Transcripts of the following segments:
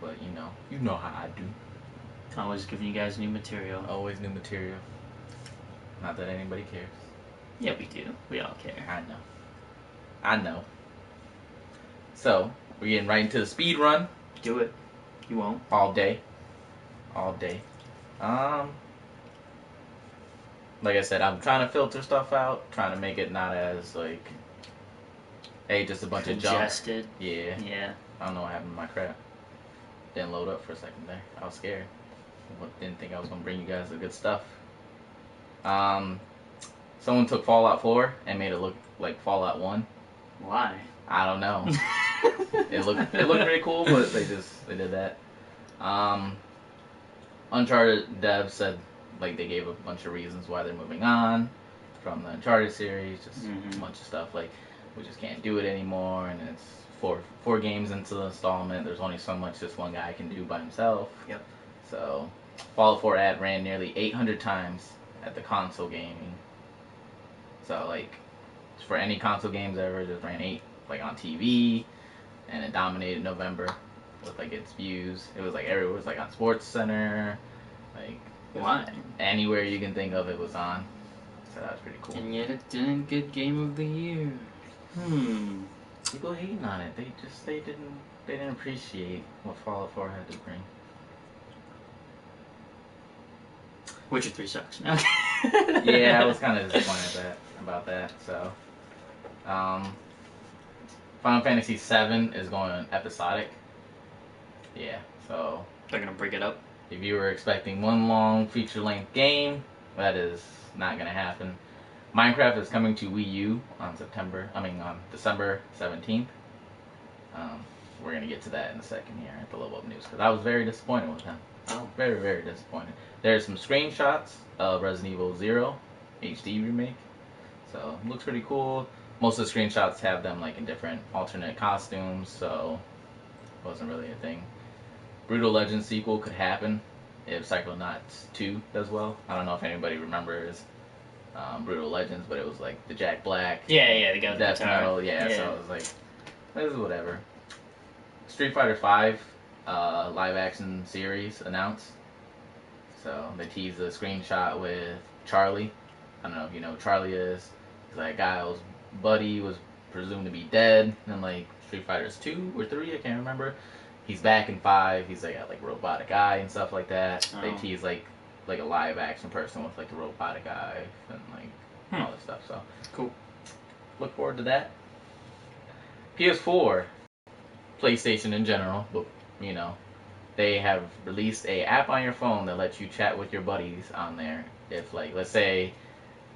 but you know how I do. Always giving you guys new material. Always new material. Not that anybody cares. Yeah, we do. We all care. I know. So, we're getting right into the speed run. Do it. You won't. All day. Like I said, I'm trying to filter stuff out, trying to make it not as like, hey, just a bunch of junk. Congested. Yeah. Yeah. I don't know what happened to my crap. Didn't load up for a second there. I was scared. Didn't think I was gonna bring you guys the good stuff. Someone took Fallout 4 and made it look like Fallout 1. Why? I don't know. It looked pretty cool, but they did that. Uncharted devs said like they gave a bunch of reasons why they're moving on from the Uncharted series, just a bunch of stuff like we just can't do it anymore, and it's four games into the installment. There's only so much this one guy can do by himself. Yep. So Fallout 4 ad ran nearly 800 times at the console gaming. So like for any console games ever, it just ran 8 like on TV, and it dominated November with like its views. It was like everywhere. It was like on Sports Center, like anywhere you can think of, it was on. So that was pretty cool. And yet it didn't get Game of the Year. People hating on it. They didn't appreciate what Fallout 4 had to bring. Witcher 3 sucks. Yeah, I was kind of disappointed about that. So, Final Fantasy VII is going episodic. Yeah, so they're gonna break it up. If you were expecting one long feature-length game, that is not gonna happen. Minecraft is coming to Wii U on December 17th. We're gonna get to that in a second here at the Level Up News, because I was very disappointed with them. Oh. Very, very disappointed. There's some screenshots of Resident Evil 0 HD remake. So, it looks pretty cool. Most of the screenshots have them like in different alternate costumes, so it wasn't really a thing. Brutal Legends sequel could happen if Psychonauts 2 does well. I don't know if anybody remembers Brutal Legends, but it was like the Jack Black. Yeah, the guy with Death the guitar. Metal, yeah, so it was like, this is whatever. Street Fighter 5 live action series announced. So they teased a screenshot with Charlie. I don't know if you know who Charlie is. That guy's buddy was presumed to be dead in like Street Fighters 2 or 3, I can't remember. He's back in 5. He's like got like robotic eye and stuff like that. Oh. They tease like a live action person with like a robotic eye and like all this stuff. So cool. Look forward to that. PS4, PlayStation in general, but they have released a app on your phone that lets you chat with your buddies on there. If like let's say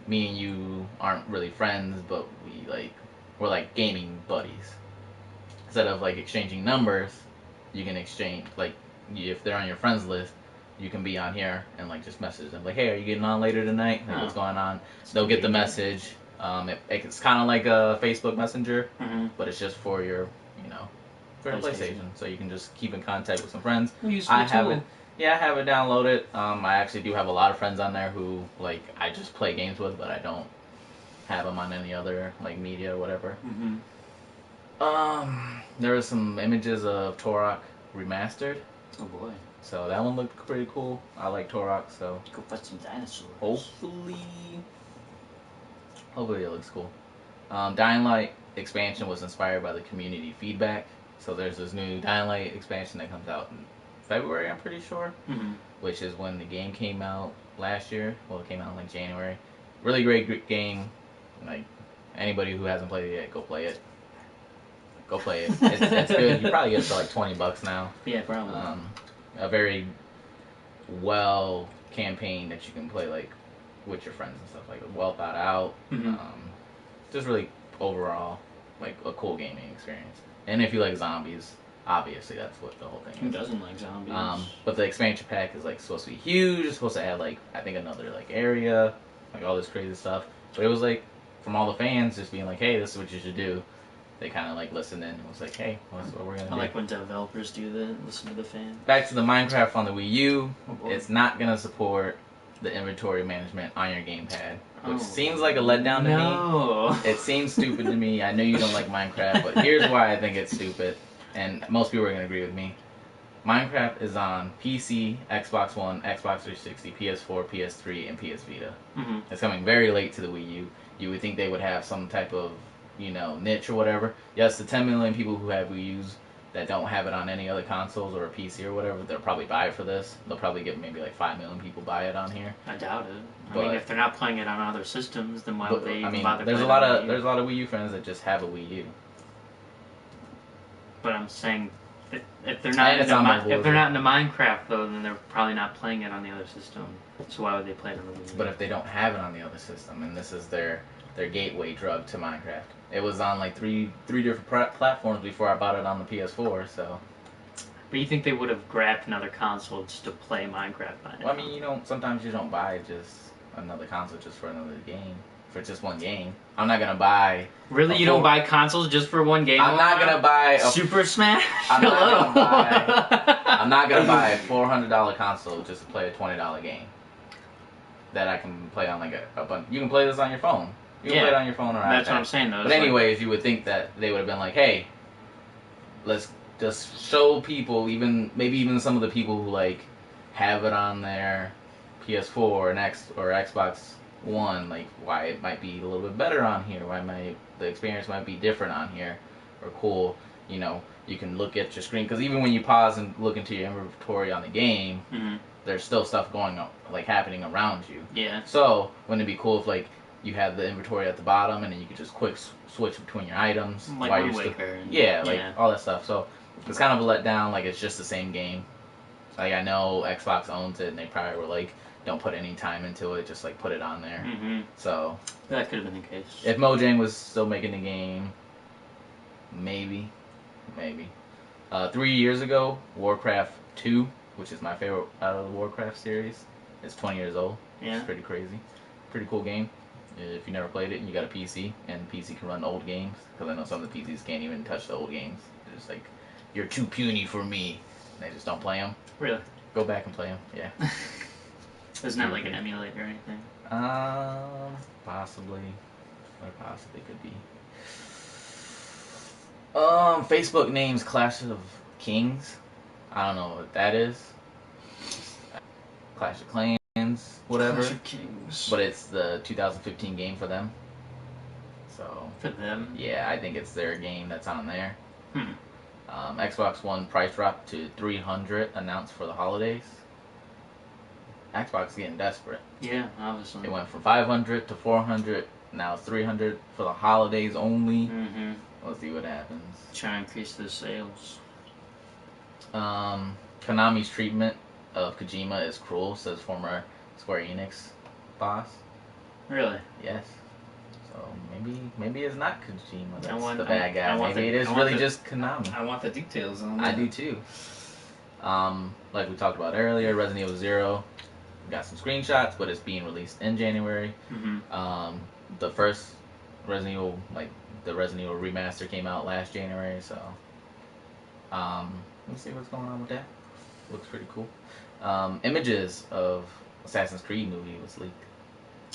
me and you aren't really friends, but we're like gaming buddies. Instead of like exchanging numbers, you can exchange like if they're on your friends list, you can be on here and like just message them like, hey, are you getting on later tonight? Like, what's going on? They'll get the message. It's kind of like a Facebook Messenger, but it's just for your for your PlayStation, so you can just keep in contact with some friends. I have it downloaded. I actually do have a lot of friends on there who like I just play games with, but I don't have them on any other like media or whatever. There were some images of Turok remastered. Oh boy! So that one looked pretty cool. I like Turok, so go fight some dinosaurs. Hopefully it looks cool. Dying Light expansion was inspired by the community feedback. So there's this new Dying Light expansion that comes out in February, I'm pretty sure, which is when the game came out last year. Well, it came out in like January. Really great game. Like anybody who hasn't played it yet, go play it. Go play it. It's good. You probably get it for like $20 now. Yeah, probably. A very well campaign that you can play like with your friends and stuff, like well thought out. Just really overall like a cool gaming experience. And if you like zombies, obviously that's what the whole thing is. Who doesn't like zombies? But the expansion pack is like supposed to be huge. It's supposed to add like I think another like area, like all this crazy stuff. But it was like from all the fans just being like, hey, this is what you should do. They kind of like listened in and was like, hey, what's what we're gonna do. I like when developers do that. Listen to the fans. Back to the Minecraft on the Wii U. It's not gonna support the inventory management on your gamepad, which seems like a letdown to me. It seems stupid to me. I know you don't like Minecraft, but here's why I think it's stupid, and most people are gonna agree with me. Minecraft is on PC, Xbox One, Xbox 360, PS4, PS3, and PS Vita. Mm-hmm. It's coming very late to the Wii U. You would think they would have some type of, niche or whatever. Yes, the 10 million people who have Wii U's that don't have it on any other consoles or a PC or whatever, they'll probably buy it for this. They'll probably get maybe like 5 million people buy it on here. I doubt it. But, I mean, if they're not playing it on other systems, then why would they even bother there's playing a lot on of Wii U? there's a lot of Wii U fans that just have a Wii U. But I'm saying, if they're not into Minecraft though, then they're probably not playing it on the other system. So why would they play it on the Wii U? But if they don't have it on the other system, and this is their gateway drug to Minecraft, it was on like three different platforms before I bought it on the PS4. So. But you think they would have grabbed another console just to play Minecraft by now? Well, I mean, sometimes you don't buy just another console just for another game, for just one game. I'm not gonna buy. Really, you don't buy consoles just for one game? I'm not gonna buy Super Smash. I'm not gonna buy a $400 console just to play a $20 game that I can play on like a bunch. You can play this on your phone. You can play it on your phone or iPad. That's what I'm saying, though. But anyways, you would think that they would have been like, hey, let's just show people, maybe even some of the people who like have it on their PS4 or Xbox One, like why it might be a little bit better on here, the experience might be different on here, or cool. You can look at your screen, because even when you pause and look into your inventory on the game, there's still stuff going on, like happening around you. Yeah. So wouldn't it be cool if like you had the inventory at the bottom and then you could just quick switch between your items, like while Wind you're Waker still, all that stuff. So it's kind of a letdown. Like it's just the same game. Like I know Xbox owns it, and they probably were like, don't put any time into it, just like put it on there. So that could have been the case. If Mojang was still making the game, maybe. 3 years ago, Warcraft 2, which is my favorite out of the Warcraft series, is 20 years old. Yeah. It's pretty crazy. Pretty cool game. If you never played it and you got a PC, and PC can run old games, because I know some of the PCs can't even touch the old games. They're just like, you're too puny for me. And they just don't play them. Really? Go back and play them, yeah. Isn't that like an emulator or anything? Possibly. Or possibly could be. Facebook names Clash of Kings. I don't know what that is. Clash of Clans, whatever. Clash of Kings. But it's the 2015 game for them. So. For them? Yeah, I think it's their game that's on there. Xbox One price drop to $300 announced for the holidays. Xbox is getting desperate. Yeah, obviously. It went from $500 to $400. Now it's $300 for the holidays only. Let's see what happens. Try and increase the sales. Konami's treatment of Kojima is cruel, says former Square Enix boss. Really? Yes. So maybe it's not Kojima that's the bad guy. Maybe it is just Konami. I want the details on that. I do too. Like we talked about earlier, Resident Evil 0 got some screenshots, but it's being released in January. The first Resident Evil, like the Resident Evil remaster, came out last January, so let's see what's going on with that. Looks pretty cool. Images of Assassin's Creed movie was leaked.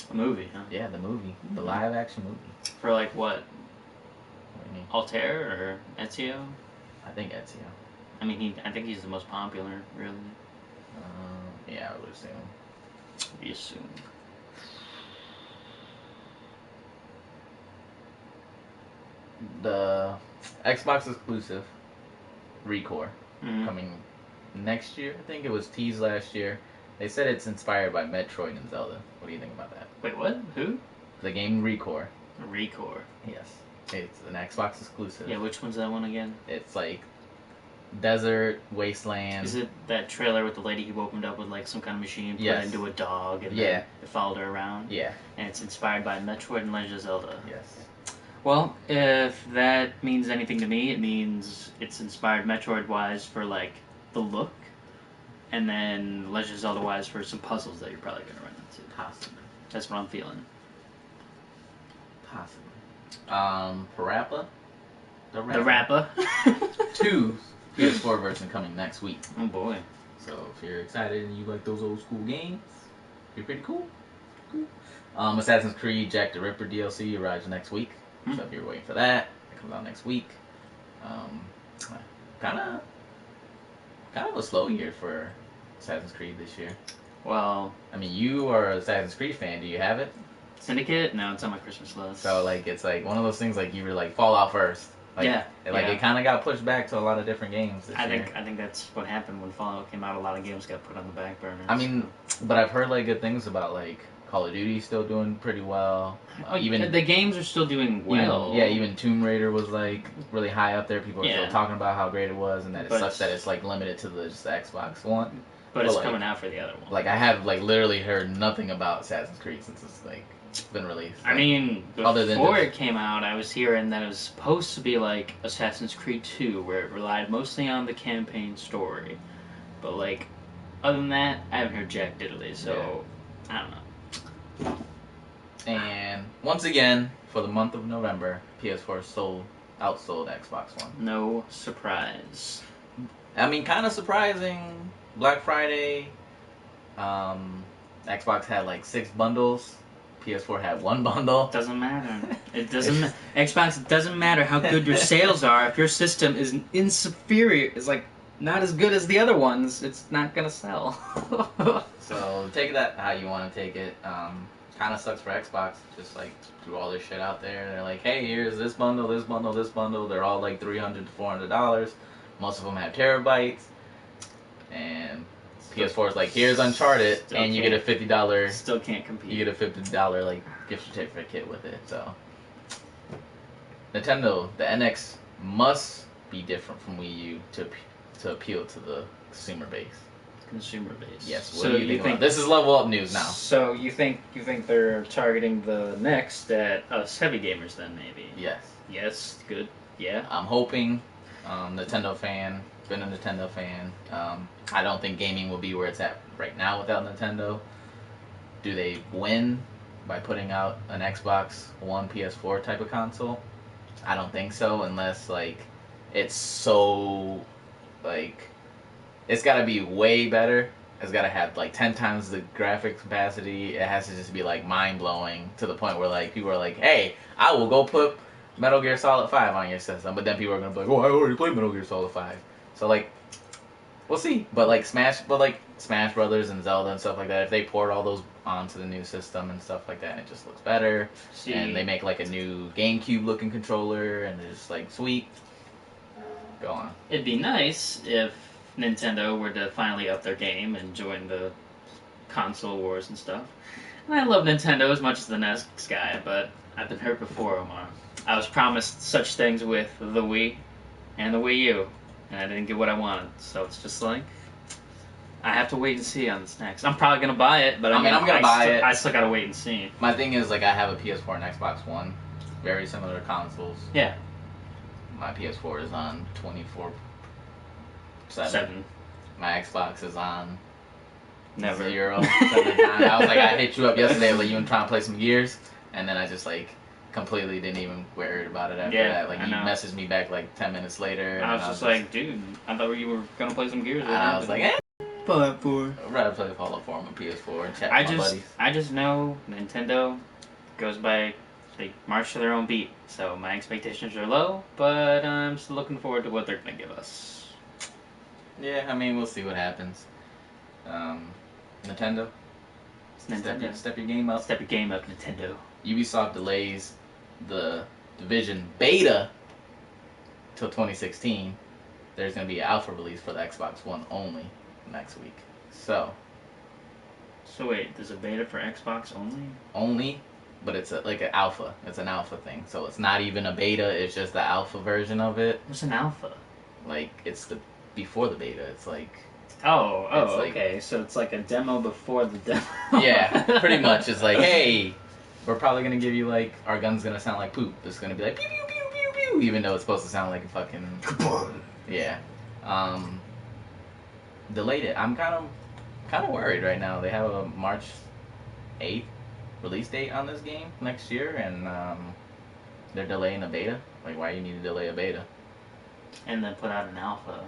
A movie, huh? Yeah, the movie, the live action movie. For like what? What do you mean? Altair or Ezio? I think Ezio. I mean, I think he's the most popular, really. Yeah, I would assume. We assume. The Xbox exclusive Recore coming next year. I think it was teased last year. They said it's inspired by Metroid and Zelda. What do you think about that? Wait, what? Who? The game Recore. Recore. Yes. It's an Xbox exclusive. Yeah, which one's that one again? It's like desert, wasteland. Is it that trailer with the lady who opened up with like some kind of machine, put it into a dog, and then it followed her around? Yeah. And it's inspired by Metroid and Legend of Zelda. Yes. Well, if that means anything to me, it means it's inspired Metroid-wise for like the look, and then Legend of Zelda-wise for some puzzles that you're probably going to run into. Possibly. That's what I'm feeling. Possibly. Parappa? The Rappa? 2 PS4 version coming next week. Oh boy. So if you're excited and you like those old school games, it'll be pretty cool. Assassin's Creed Jack the Ripper DLC arrives next week. So if you're waiting for that, it comes out next week. Kind of kind of a slow year for Assassin's Creed this year. Well, I mean, you are an Assassin's Creed fan. Do you have it? Syndicate? No, it's on my Christmas list. So like, it's like one of those things like you were like Fallout first. Like, Yeah. It kind of got pushed back to a lot of different games this year. I think that's what happened when Fallout came out. A lot of games got put on the back burner. I mean, but I've heard like good things about like Call of Duty still doing pretty well. Even the games are still doing well. Even Tomb Raider was like really high up there. People are still talking about how great it was, and that it sucks that it's like limited to just the Xbox One. But it's coming out for the other one. Like I have like literally heard nothing about Assassin's Creed since it's like been released. I mean, before it came out, I was hearing that it was supposed to be like Assassin's Creed 2, where it relied mostly on the campaign story. But like, other than that, I haven't heard jack diddly, so I don't know. And once again, for the month of November, PS4 outsold Xbox One. No surprise. I mean, kind of surprising. Black Friday, Xbox had like 6 bundles. PS4 had 1 bundle. Doesn't matter. It doesn't. Xbox. It doesn't matter how good your sales are. If your system is is like not as good as the other ones, it's not gonna sell. So take that how you want to take it. Kind of sucks for Xbox. Just like threw all this shit out there. They're like, hey, here's this bundle, this bundle, this bundle. They're all like $300 to $400. Most of them have terabytes. And PS4 is like, here's Uncharted, and you get a $50. Still can't compete. You get a $50 like gift certificate with it. So Nintendo, the NX must be different from Wii U to appeal to the consumer base. Consumer base. Yes. What do you think? This is level up news now. So you think they're targeting the next at us heavy gamers then maybe? Yes. Yes. Good. Yeah. I'm hoping. Nintendo fan. Been a Nintendo fan. I don't think gaming will be where it's at right now without Nintendo. Do they win by putting out an Xbox One, PS4 type of console? I don't think so, unless like it's so like it's got to be way better. It's got to have like 10 times the graphics capacity. It has to just be like mind blowing to the point where like people are like, "Hey, I will go put Metal Gear Solid 5 on your system," but then people are gonna be like, "Oh, I already played Metal Gear Solid 5." So like, we'll see. But like Smash Brothers and Zelda and stuff like that, if they port all those onto the new system and stuff like that, it just looks better. And they make like a new GameCube looking controller, and it's like sweet. Go on. It'd be nice if Nintendo were to finally up their game and join the console wars and stuff. And I love Nintendo as much as the next guy, but I've been hurt before, Omar. I was promised such things with the Wii and the Wii U, and I didn't get what I wanted. So it's just like, I have to wait and see on this next. I'm probably gonna buy it, but I'm gonna buy it. I still gotta wait and see. My thing is like I have a PS4 and Xbox One, very similar consoles. Yeah. My PS4 is on 24/7. My Xbox is on Never. 0. I was like, I hit you up yesterday, like you were trying to play some Gears, and then I just like completely didn't even worry about it after that. Like you messaged me back like 10 minutes later. And I was just like, dude, I thought you were gonna play some Gears. And I was like, Fallout 4. I'd rather play Fallout 4 on my PS4 and chat with my buddies. I just know Nintendo goes by, they march to their own beat. So my expectations are low, but I'm still looking forward to what they're gonna give us. Yeah, I mean, we'll see what happens. Nintendo. It's Nintendo. Step your game up. Step your game up, Nintendo. Ubisoft delays the Division beta till 2016. There's going to be an alpha release for the Xbox One only next week. So wait, there's a beta for Xbox only? Only, but it's like an alpha. It's an alpha thing. So it's not even a beta. It's just the alpha version of it. What's an alpha? Like it's the before the beta. It's like. Okay. So it's like a demo before the demo. Yeah, pretty much. It's like, hey, we're probably gonna give you like our gun's gonna sound like poop. It's gonna be like pew pew pew pew pew, even though it's supposed to sound like a fucking. Yeah. Delayed it. I'm kind of worried right now. They have a March 8th release date on this game next year, and they're delaying a beta. Like, why you need to delay a beta? And then put out an alpha.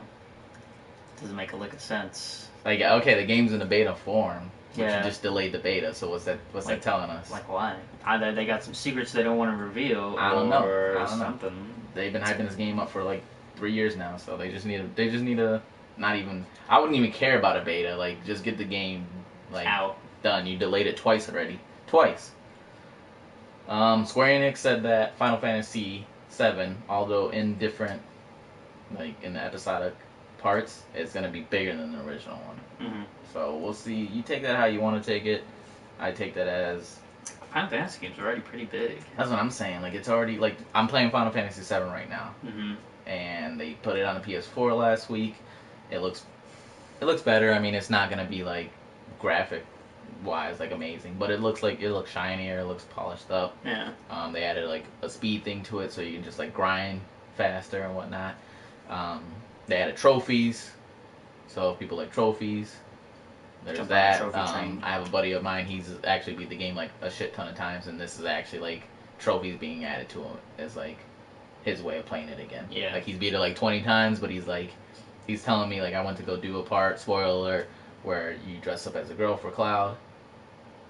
Doesn't make a lick of sense. Like, okay, the game's in a beta form, but you just delayed the beta. So what's that telling us? Like why? Either they got some secrets they don't want to reveal, I don't know. Something. They've been hyping this game up for like 3 years now, so they just need to not even. I wouldn't even care about a beta. Like, just get the game like Out. done. You delayed it twice already. Twice. Square Enix said that Final Fantasy VII, although in different, like in the episodic parts, it's gonna be bigger than the original one. Mm-hmm. So we'll see. You take that how you want to take it. I take that as. Final Fantasy games are already pretty big. That's what I'm saying. Like, it's already like I'm playing Final Fantasy VII right now, Mm-hmm. and they put it on the PS4 last week. It looks better. I mean, it's not gonna be like graphic wise like amazing, but it looks shinier. It looks polished up. Yeah. They added like a speed thing to it, so you can just like grind faster and whatnot. They added trophies, so if people like trophies, there's Jump on that. the trophy train. I have a buddy of mine. He's actually beat the game like a shit ton of times, and this is actually like trophies being added to him as like his way of playing it again. Yeah. Like he's beat it like 20 times, but he's telling me like I went to go do a part, spoiler alert, where you dress up as a girl for Cloud,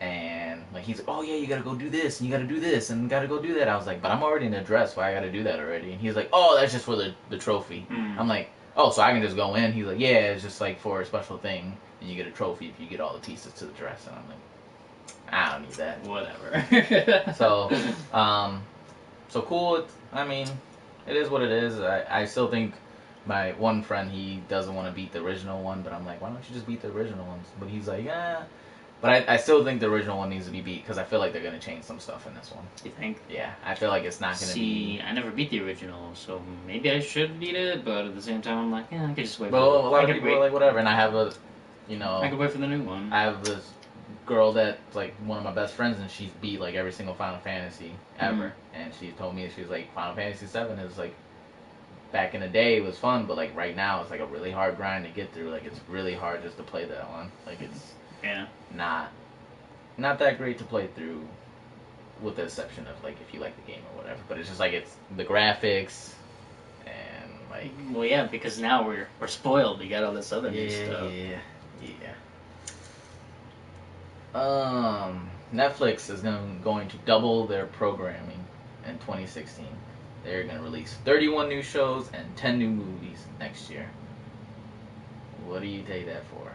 and like he's like, oh yeah, you gotta go do this, and you gotta do this, and you gotta go do that. I was like, but I'm already in a dress, why I gotta do that already? And he's like, oh, that's just for the trophy. I'm like, oh, so I can just go in? He's like, yeah, it's just like for a special thing, and you get a trophy if you get all the pieces to the dress. And I'm like, I don't need that. Whatever. So cool. I mean, it is what it is. I still think my one friend, he doesn't want to beat the original one, but I'm like, why don't you just beat the original ones? But he's like, yeah. But I still think the original one needs to be beat because I feel like they're going to change some stuff in this one. You think? Yeah, I feel like it's not going to be... See, I never beat the original, so maybe I should beat it, but at the same time, I'm like, yeah, I could just wait for Well, it. a lot of people are like, whatever, and I have a, I could wait for the new one. I have this girl that's like one of my best friends, and she's beat like every single Final Fantasy ever, and she told me, she was like, Final Fantasy 7 is like, back in the day it was fun, but like right now it's like a really hard grind to get through. Like it's really hard just to play that one. Like it's not that great to play through, with the exception of like if you like the game or whatever. But it's just like it's the graphics and like. Well, yeah, because now we're spoiled. We got all this other new stuff. Netflix is going to double their programming in 2016. They're going to release 31 new shows and 10 new movies next year. What do you take that for?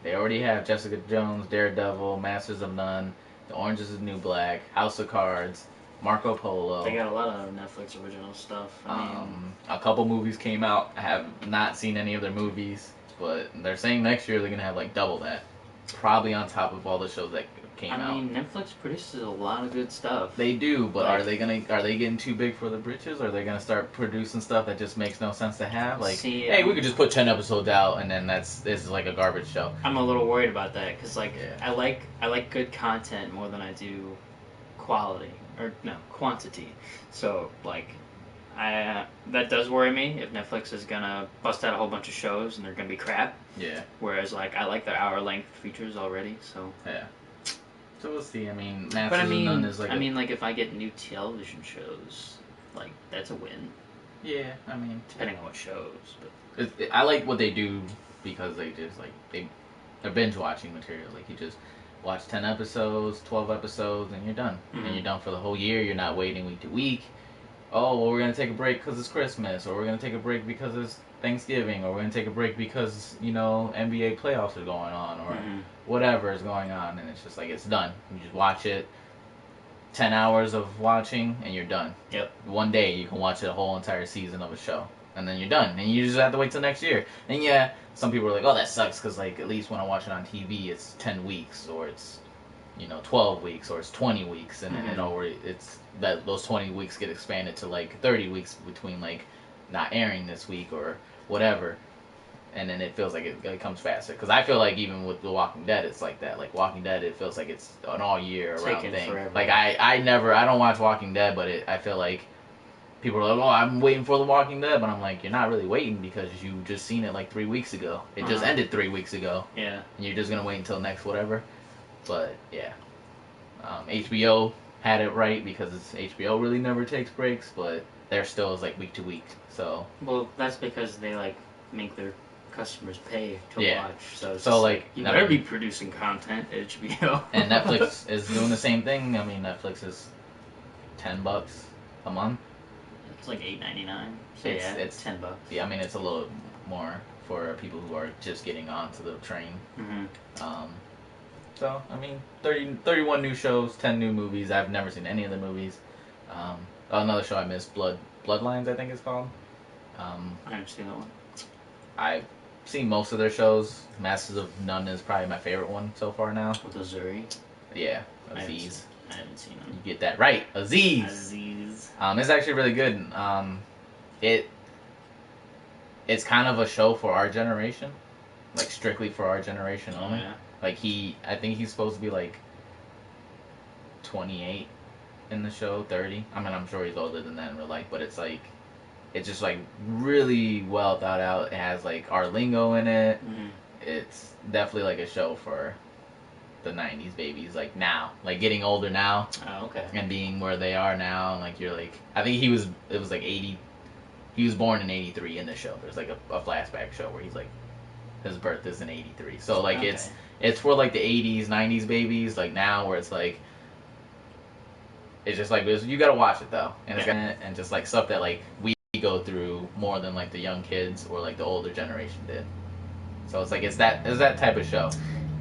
They already have Jessica Jones, Daredevil, Masters of None, The Orange is the New Black, House of Cards, Marco Polo. They got a lot of Netflix original stuff. A couple movies came out. I have not seen any of their movies, but they're saying next year they're going to have like double that. Probably on top of all the shows that came out. I mean, Netflix produces a lot of good stuff. They do, but are they getting too big for the britches? Or are they gonna start producing stuff that just makes no sense to have? Like, hey, we could just put 10 episodes out, and then this is like a garbage show. I'm a little worried about that because I like good content more than I do quality or quantity. So like, that does worry me if Netflix is gonna bust out a whole bunch of shows and they're gonna be crap. Yeah. Whereas like I like their hour-length features already, so. Yeah. So we'll see. I mean, Masters of None is like. I mean, like if I get new television shows, like that's a win. Yeah, I mean. Depending on what shows, but. I like what they do because they just like they're binge watching material. Like you just watch 10 episodes, 12 episodes, and you're done. Mm-hmm. And you're done for the whole year. You're not waiting week to week. Oh, well, we're gonna take a break because it's Christmas, or we're gonna take a break because it's Thanksgiving, or we're gonna take a break because NBA playoffs are going on, or whatever is going on, and it's just like it's done. You just watch it, 10 hours of watching, and you're done. Yep. One day you can watch a whole entire season of a show, and then you're done, and you just have to wait till next year. And yeah, some people are like, oh, that sucks because like at least when I watch it on TV, it's 10 weeks, or it's 12 weeks, or it's 20 weeks, and then it's that those 20 weeks get expanded to like 30 weeks between like not airing this week or whatever, and then it feels like it comes faster. Because I feel like even with The Walking Dead, it's like that. Like Walking Dead, it feels like it's an all year around thing. Forever. Like I don't watch Walking Dead, but I feel like people are like, oh, I'm waiting for The Walking Dead, but I'm like, you're not really waiting because you just seen it like 3 weeks ago. It just ended 3 weeks ago. Yeah. And you're just gonna wait until next whatever. But yeah, HBO had it right because HBO really never takes breaks, but they're still like week to week. So well, that's because they like make their customers pay to watch. So like you better be producing content, HBO. And Netflix is doing the same thing. I mean, Netflix is $10 a month. It's like $8.99. So it's $10. Yeah, I mean it's a little more for people who are just getting onto the train. Mm-hmm. So, I mean, 31 new shows, 10 new movies. I've never seen any of the movies. Another show I missed, Bloodlines, I think it's called. I haven't seen that one. I've seen most of their shows. Masters of None is probably my favorite one so far now. With Azuri? Yeah, Aziz. I haven't seen You them. get that right, Aziz. It's actually really good. It's kind of a show for our generation, like strictly for our generation only. Yeah. Like I think he's supposed to be like 28 in the show, 30. I mean, I'm sure he's older than that in real life, but it's just like really well thought out. It has like our lingo in it. Mm-hmm. It's definitely like a show for the 90s babies, like now, like getting older now. Oh, okay. And being where they are now, and like you're like, I think it was like 80. He was born in 83 in the show. There's like a flashback show where he's like, his birth is in 83. So like Okay. it's for like the 80s, 90s babies, like now where it's like, it's just like, you gotta watch it though. And it's and just like stuff that like we go through more than like the young kids or like the older generation did. So it's like, it's that type of show.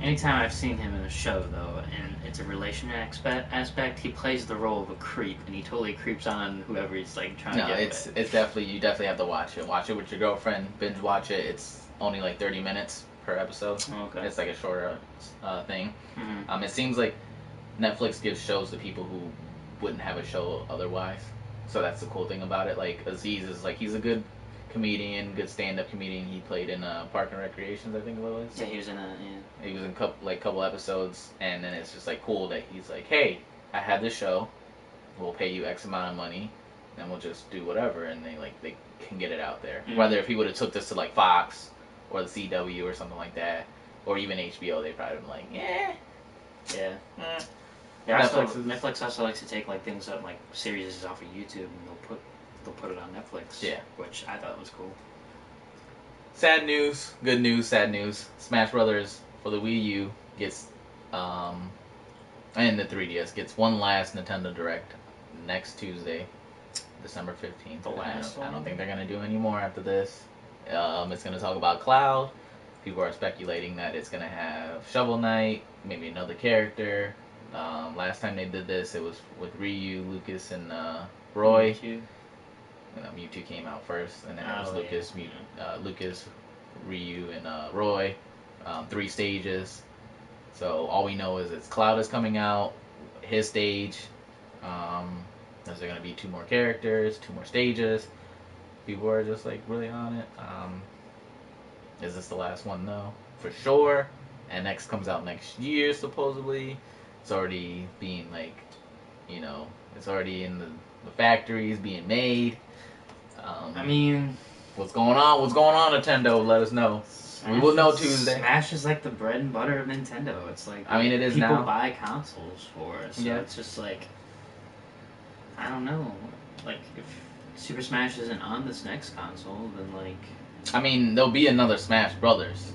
Anytime I've seen him in a show, though, and it's a relation aspect, he plays the role of a creep, and he totally creeps on whoever he's like trying to get with. It's definitely, you definitely have to watch it. Watch it with your girlfriend, binge watch it. It's only like 30 minutes per episode. Okay. It's like a shorter thing. Mm-hmm. It seems like Netflix gives shows to people who wouldn't have a show otherwise. So that's the cool thing about it. Like Aziz is like, he's a good comedian, good stand-up comedian. He played in Park and Recreations, I think it was. Yeah, he was in a. Yeah. He was in couple episodes, and then it's just like cool that he's like, hey, I had this show. We'll pay you X amount of money, and we'll just do whatever, and they can get it out there. Mm-hmm. Whether if he would have took this to like Fox or the CW or something like that, or even HBO, they probably been like, yeah. Netflix also likes to take like things up, like series off of YouTube, and they'll put it on Netflix. Yeah, which I thought was cool. Sad news, good news, sad news. Smash Brothers for the Wii U gets, and the 3DS gets one last Nintendo Direct next Tuesday, December 15th. The last one? I don't think they're going to do any more after this. It's going to talk about Cloud. People are speculating that it's going to have Shovel Knight, maybe another character. Last time they did this, it was with Ryu, Lucas, and Roy. Mewtwo came out first, and then it was Lucas, Ryu, and Roy. 3 stages. So all we know is Cloud is coming out, his stage. There's going to be 2 more characters, 2 more stages. People are just like really on it. Is this the last one? No, for sure. NX comes out next year supposedly. It's already being like, it's already in the factories being made. I mean, what's going on? What's going on, Nintendo? Let us know. We will know Tuesday. Smash is like the bread and butter of Nintendo. It's like, I mean, it is people now. Buy consoles for it, so it's just like, I don't know. Like, if Super Smash isn't on this next console, then like, I mean, there'll be another Smash Brothers,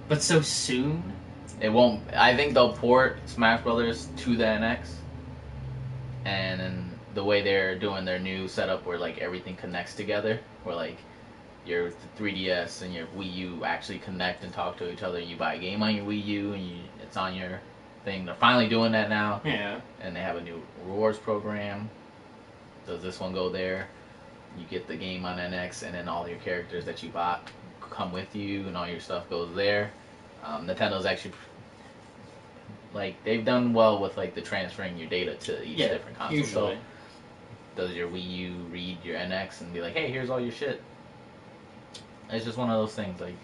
but so soon. It won't. I think they'll port Smash Brothers to the NX, and then the way they're doing their new setup, where like everything connects together, where like your 3DS and your Wii U actually connect and talk to each other. You buy a game on your Wii U, and it's on your thing. They're finally doing that now. Yeah. And they have a new rewards program. Does this one go there? You get the game on NX, and then all your characters that you bought come with you, and all your stuff goes there. Nintendo's actually like, they've done well with like the transferring your data to each different console. Usually. So does your Wii U read your NX and be like, hey, here's all your shit? It's just one of those things, like,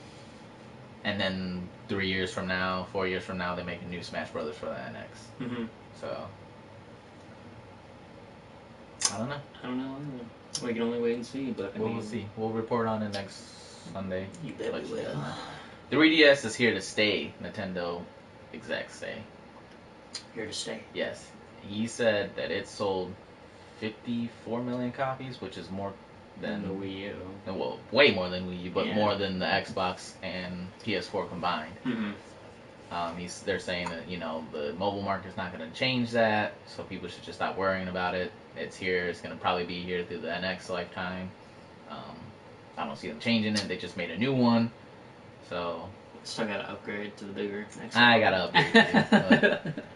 and then 3 years from now, 4 years from now, they make a new Smash Brothers for the NX. Mm-hmm. So I don't know. We can only wait and see, but We'll see. We'll report on it next Sunday. You bet we will. 3DS is here to stay, Nintendo execs say. Here to stay. Yes. He said that it sold 54 million copies, which is more than the Wii U. Well, way more than Wii U, but more than the Xbox and PS4 combined. Mm-hmm. They're saying that, the mobile market's not going to change that, so people should just stop worrying about it. It's here. It's going to probably be here through the NX lifetime. I don't see them changing it. They just made a new one. So Still gotta upgrade to the bigger Xbox. I gotta upgrade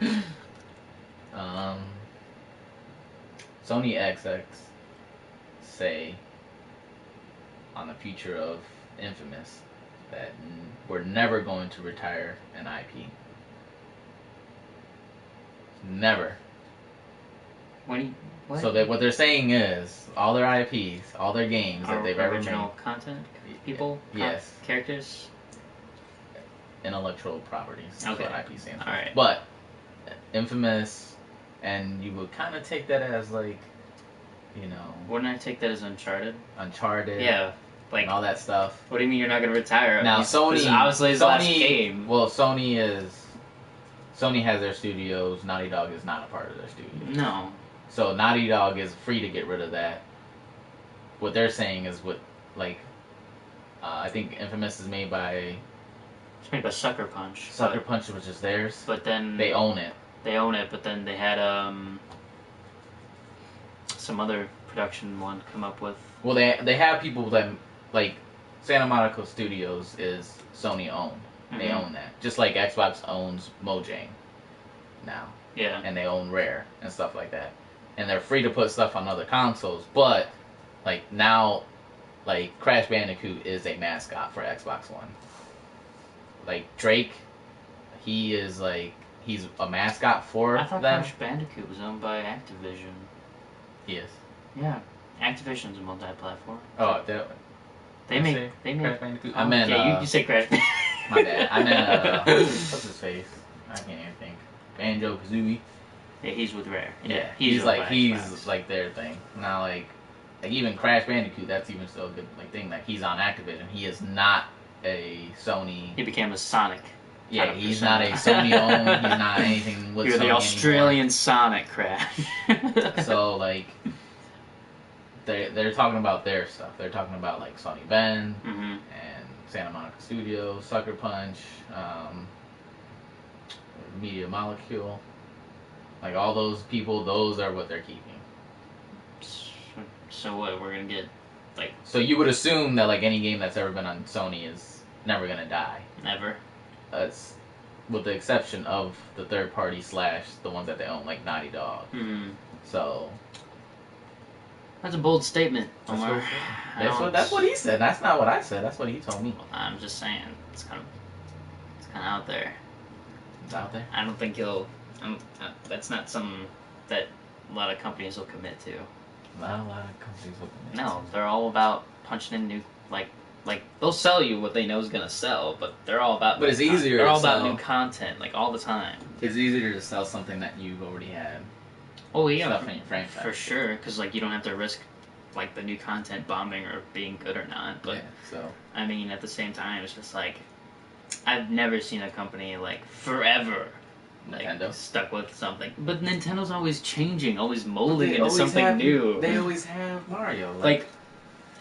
too, Sony XX say on the future of Infamous that we're never going to retire an IP. Never. What? So what they're saying is all their IPs, all their games that they've ever made, original content, people, yes, characters, intellectual properties. That's okay. what IP stands for. All right. But Infamous, and you would kind of take that as like, you know. Wouldn't I take that as Uncharted? Uncharted. Yeah. Like and all that stuff. What do you mean you're not gonna retire? Now Sony, obviously his last game. Well, Sony has their studios. Naughty Dog is not a part of their studios. No. So Naughty Dog is free to get rid of that. What they're saying is I think Infamous is made by. It's made by Sucker Punch. Sucker Punch, which is theirs. But then they own it. They own it, but then they had some other production one come up with. Well, they have people that like Santa Monica Studios is Sony owned. Mm-hmm. They own that, just like Xbox owns Mojang now. Yeah. And they own Rare and stuff like that, and they're free to put stuff on other consoles. But like now, like Crash Bandicoot is a mascot for Xbox One. Like Drake, he's a mascot for them. I thought Crash Bandicoot was owned by Activision. He is. Yeah, Activision's a multi-platform. Oh, they make Crash Bandicoot. I meant you say Crash Bandicoot. My bad. I meant what's his face? I can't even think. Banjo-Kazooie. Yeah, he's with Rare. Yeah, he's like their thing. Now like even Crash Bandicoot, that's even still a good thing. Like he's on Activision. He is not a Sony. He became a Sonic. Yeah, he's not a Sony owned. He's not anything with. You're Sony the Australian anymore. Sonic, Crash. So like, they're talking about their stuff. They're talking about like Sony Ben and Santa Monica Studios, Sucker Punch, Media Molecule. Like all those people, those are what they're keeping. So what? We're gonna get like. So you would assume that like any game that's ever been on Sony is never gonna die. Never. With the exception of the third party / the ones that they own, like Naughty Dog. Mm-hmm. So that's a bold statement, Omar. That's what he said. That's not what I said. That's what he told me. I'm just saying, it's kind of out there. It's out there. I don't think he'll. That's not something that a lot of companies will commit to. Not a lot of companies will commit. No, they're all about punching in new like they'll sell you what they know is gonna sell, but they're all about. But it's easier. They're all about new content, like all the time. It's easier to sell something that you've already had. Oh yeah, stuff in your franchise for sure, because like you don't have to risk like the new content bombing or being good or not. But yeah, so I mean, at the same time, it's just like I've never seen a company like forever. Nintendo stuck with something, but Nintendo's always changing, always molding into something new. They always have Mario. Like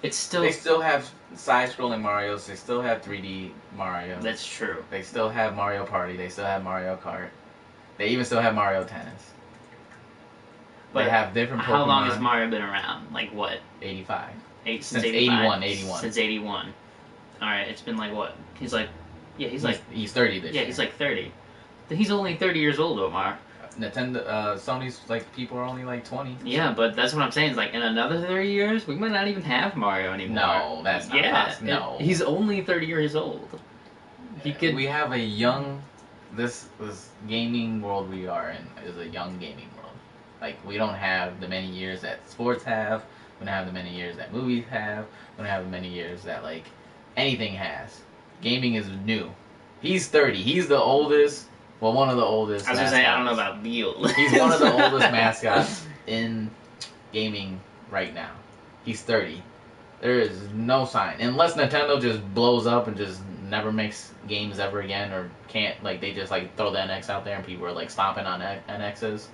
it's still. They still have side-scrolling Marios. They still have 3D Mario. That's true. They still have Mario Party. They still have Mario Kart. They even still have Mario Tennis. But they have different Pokemon. How long has Mario been around? Like what? 85. Since 81. Since 81. Alright, it's been like what? He's 30 this year. Yeah, he's like 30. He's only 30 years old, Omar. Nintendo, Sony's like people are only like 20. Yeah, but that's what I'm saying. Is like in another 30 years, we might not even have Mario anymore. No, that's not possible. No, he's only 30 years old. He could. We have a young. This gaming world we are in is a young gaming world. Like we don't have the many years that sports have. We don't have the many years that movies have. We don't have the many years that like anything has. Gaming is new. He's 30. He's the oldest. Well, one of the oldest. I was gonna say, I don't know about the old. He's one of the oldest mascots in gaming right now. He's 30. There is no sign. Unless Nintendo just blows up and just never makes games ever again, or can't, like, they just, like, throw the NX out there and people are, like, stomping on NXs,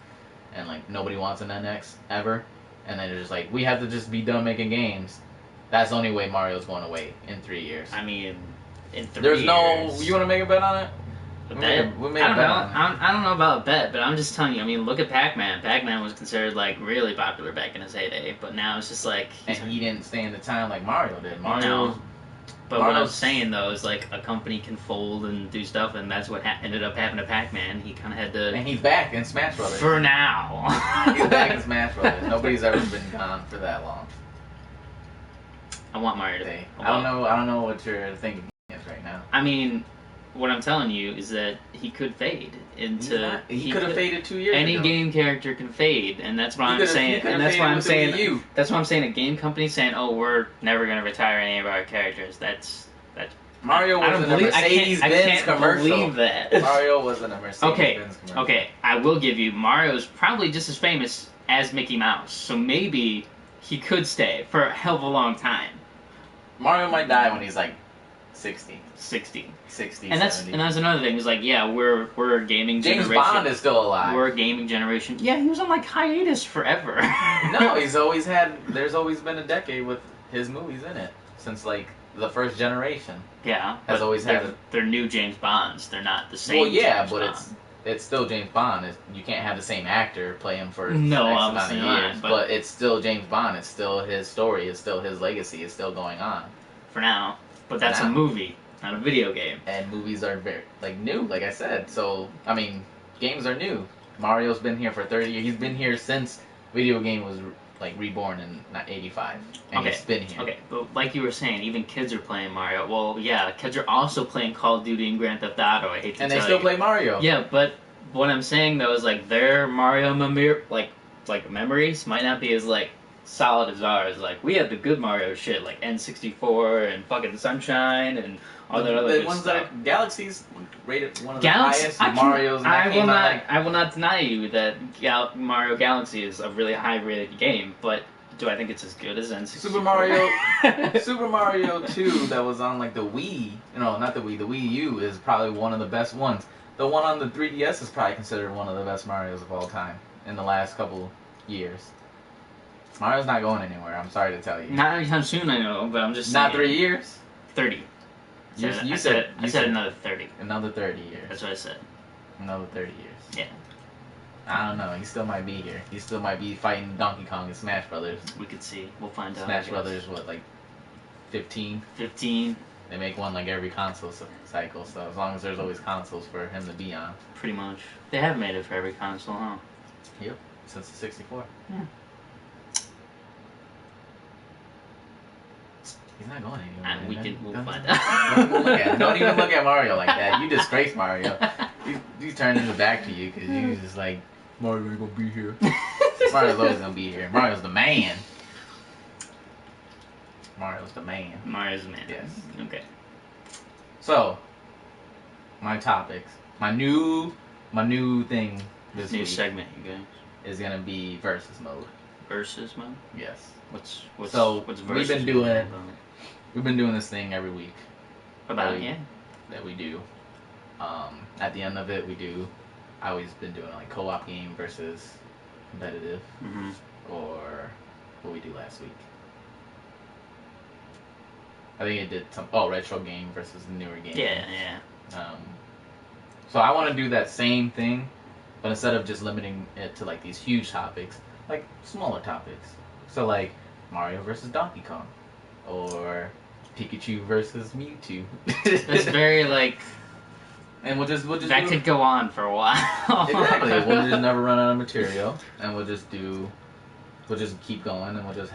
and, like, nobody wants an NX ever, and then they're just like, we have to just be done making games. That's the only way Mario's going to wait in 3 years. I mean, in 3 There's years. no... You want to make a bet on it? I don't know about a bet, but I'm just telling you. I mean, look at Pac-Man. Pac-Man was considered like really popular back in his heyday, but now it's just like and he didn't stand the time like Mario did. Mario But what I'm Mario's- saying though is like a company can fold and do stuff, and that's what ended up happening to Pac-Man. He kind of had to. And he's back in Smash Brothers. For now. He's back in Smash Brothers. Nobody's ever been gone for that long. I want Mario to. Hey, I don't know what you're thinking is right now. I mean, what I'm telling you is that he could fade into. He could have faded 2 years Any ago. game character can fade, and that's what He I'm could've- saying. he could've And that's why faded I'm with the saying. Wii U. That's why I'm saying a game company saying, "Oh, we're never gonna retire any of our characters." That's. Mario I was don't in a believe. I Mercedes-Benz can't commercial. believe that. Mario was in a Mercedes-Benz commercial. Okay, I will give you Mario's probably just as famous as Mickey Mouse, so maybe he could stay for a hell of a long time. Mario might die when he's like 60. 60. 60, And that's 70. another thing. Is like, yeah, we're a gaming James generation. Bond is still alive. We're a gaming generation. Yeah, he was on like hiatus forever. No, there's always been a decade with his movies in it since like the first generation. Yeah, Has but always had they're new James Bonds. They're not the same. Well, yeah, James but Bond. it's still James Bond. You can't have the same actor play him for No, X amount obviously of not, years. but- But it's still James Bond. It's still his story. It's still his legacy. It's still going on. For now, but that's now. a movie, not a video game. And movies are very new, like I said. So I mean, games are new. Mario's been here for 30 years. He's been here since video game was like reborn in '85, and Okay, he's been here. Okay, but like you were saying, even kids are playing Mario. Well, yeah, kids are also playing Call of Duty and Grand Theft Auto. I hate to And tell they still you. play Mario. Yeah, but what I'm saying though is like their Mario like memories might not be as like solid as ours. Like we have the good Mario shit, like N64 and fucking Sunshine and all that other the good ones stuff. that are Galaxy's rated one of the Galaxy, highest Mario's. And that I will came out, not. like, I will not deny you that Mario Galaxy is a really high rated game, but do I think it's as good as N64? Super Mario 2 that was on like the Wii, not the Wii, the Wii U is probably one of the best ones. The one on the 3DS is probably considered one of the best Marios of all time in the last couple years. Mario's not going anywhere, I'm sorry to tell you. Not anytime soon, I know, but I'm just saying. Not 3 years? 30. You I said said another 30. Another 30 years. That's what I said. Another 30 years. Yeah. I don't know, he still might be here. He still might be fighting Donkey Kong in Smash Brothers. We could see. We'll find out. I Smash guess. Brothers, what, like 15? 15, They make one like every console cycle, so as long as there's always consoles for him to be on. pretty much. They have made it for every console, huh? Yep, since the 64. Yeah. He's not going anywhere. We'll Don't- find don't out. even look at him. Don't even look at Mario like that. You disgrace Mario. He's turning his back to you because you just like, Mario ain't gonna be here. Mario's always gonna be here. Mario's the man. Mario's the man. Mario's the man. Yes. Okay. So, my topics. My new thing this New week segment, you guys. is gonna be versus mode. Versus mode? Yes. What's We've versus been doing mode it. about? We've been doing this thing every week About Really? yeah. that we do. At the end of it, I always been doing like co-op game versus competitive, Mm-hmm. or what we do last week. I think it did retro game versus the newer game. Yeah, yeah. So I want to do that same thing, but instead of just limiting it to like these huge topics, like smaller topics. So like Mario versus Donkey Kong, or Pikachu versus Mewtwo. That's very like And we'll just that do, could go on for a while. exactly. We'll just never run out of material, and we'll just keep going, and we'll just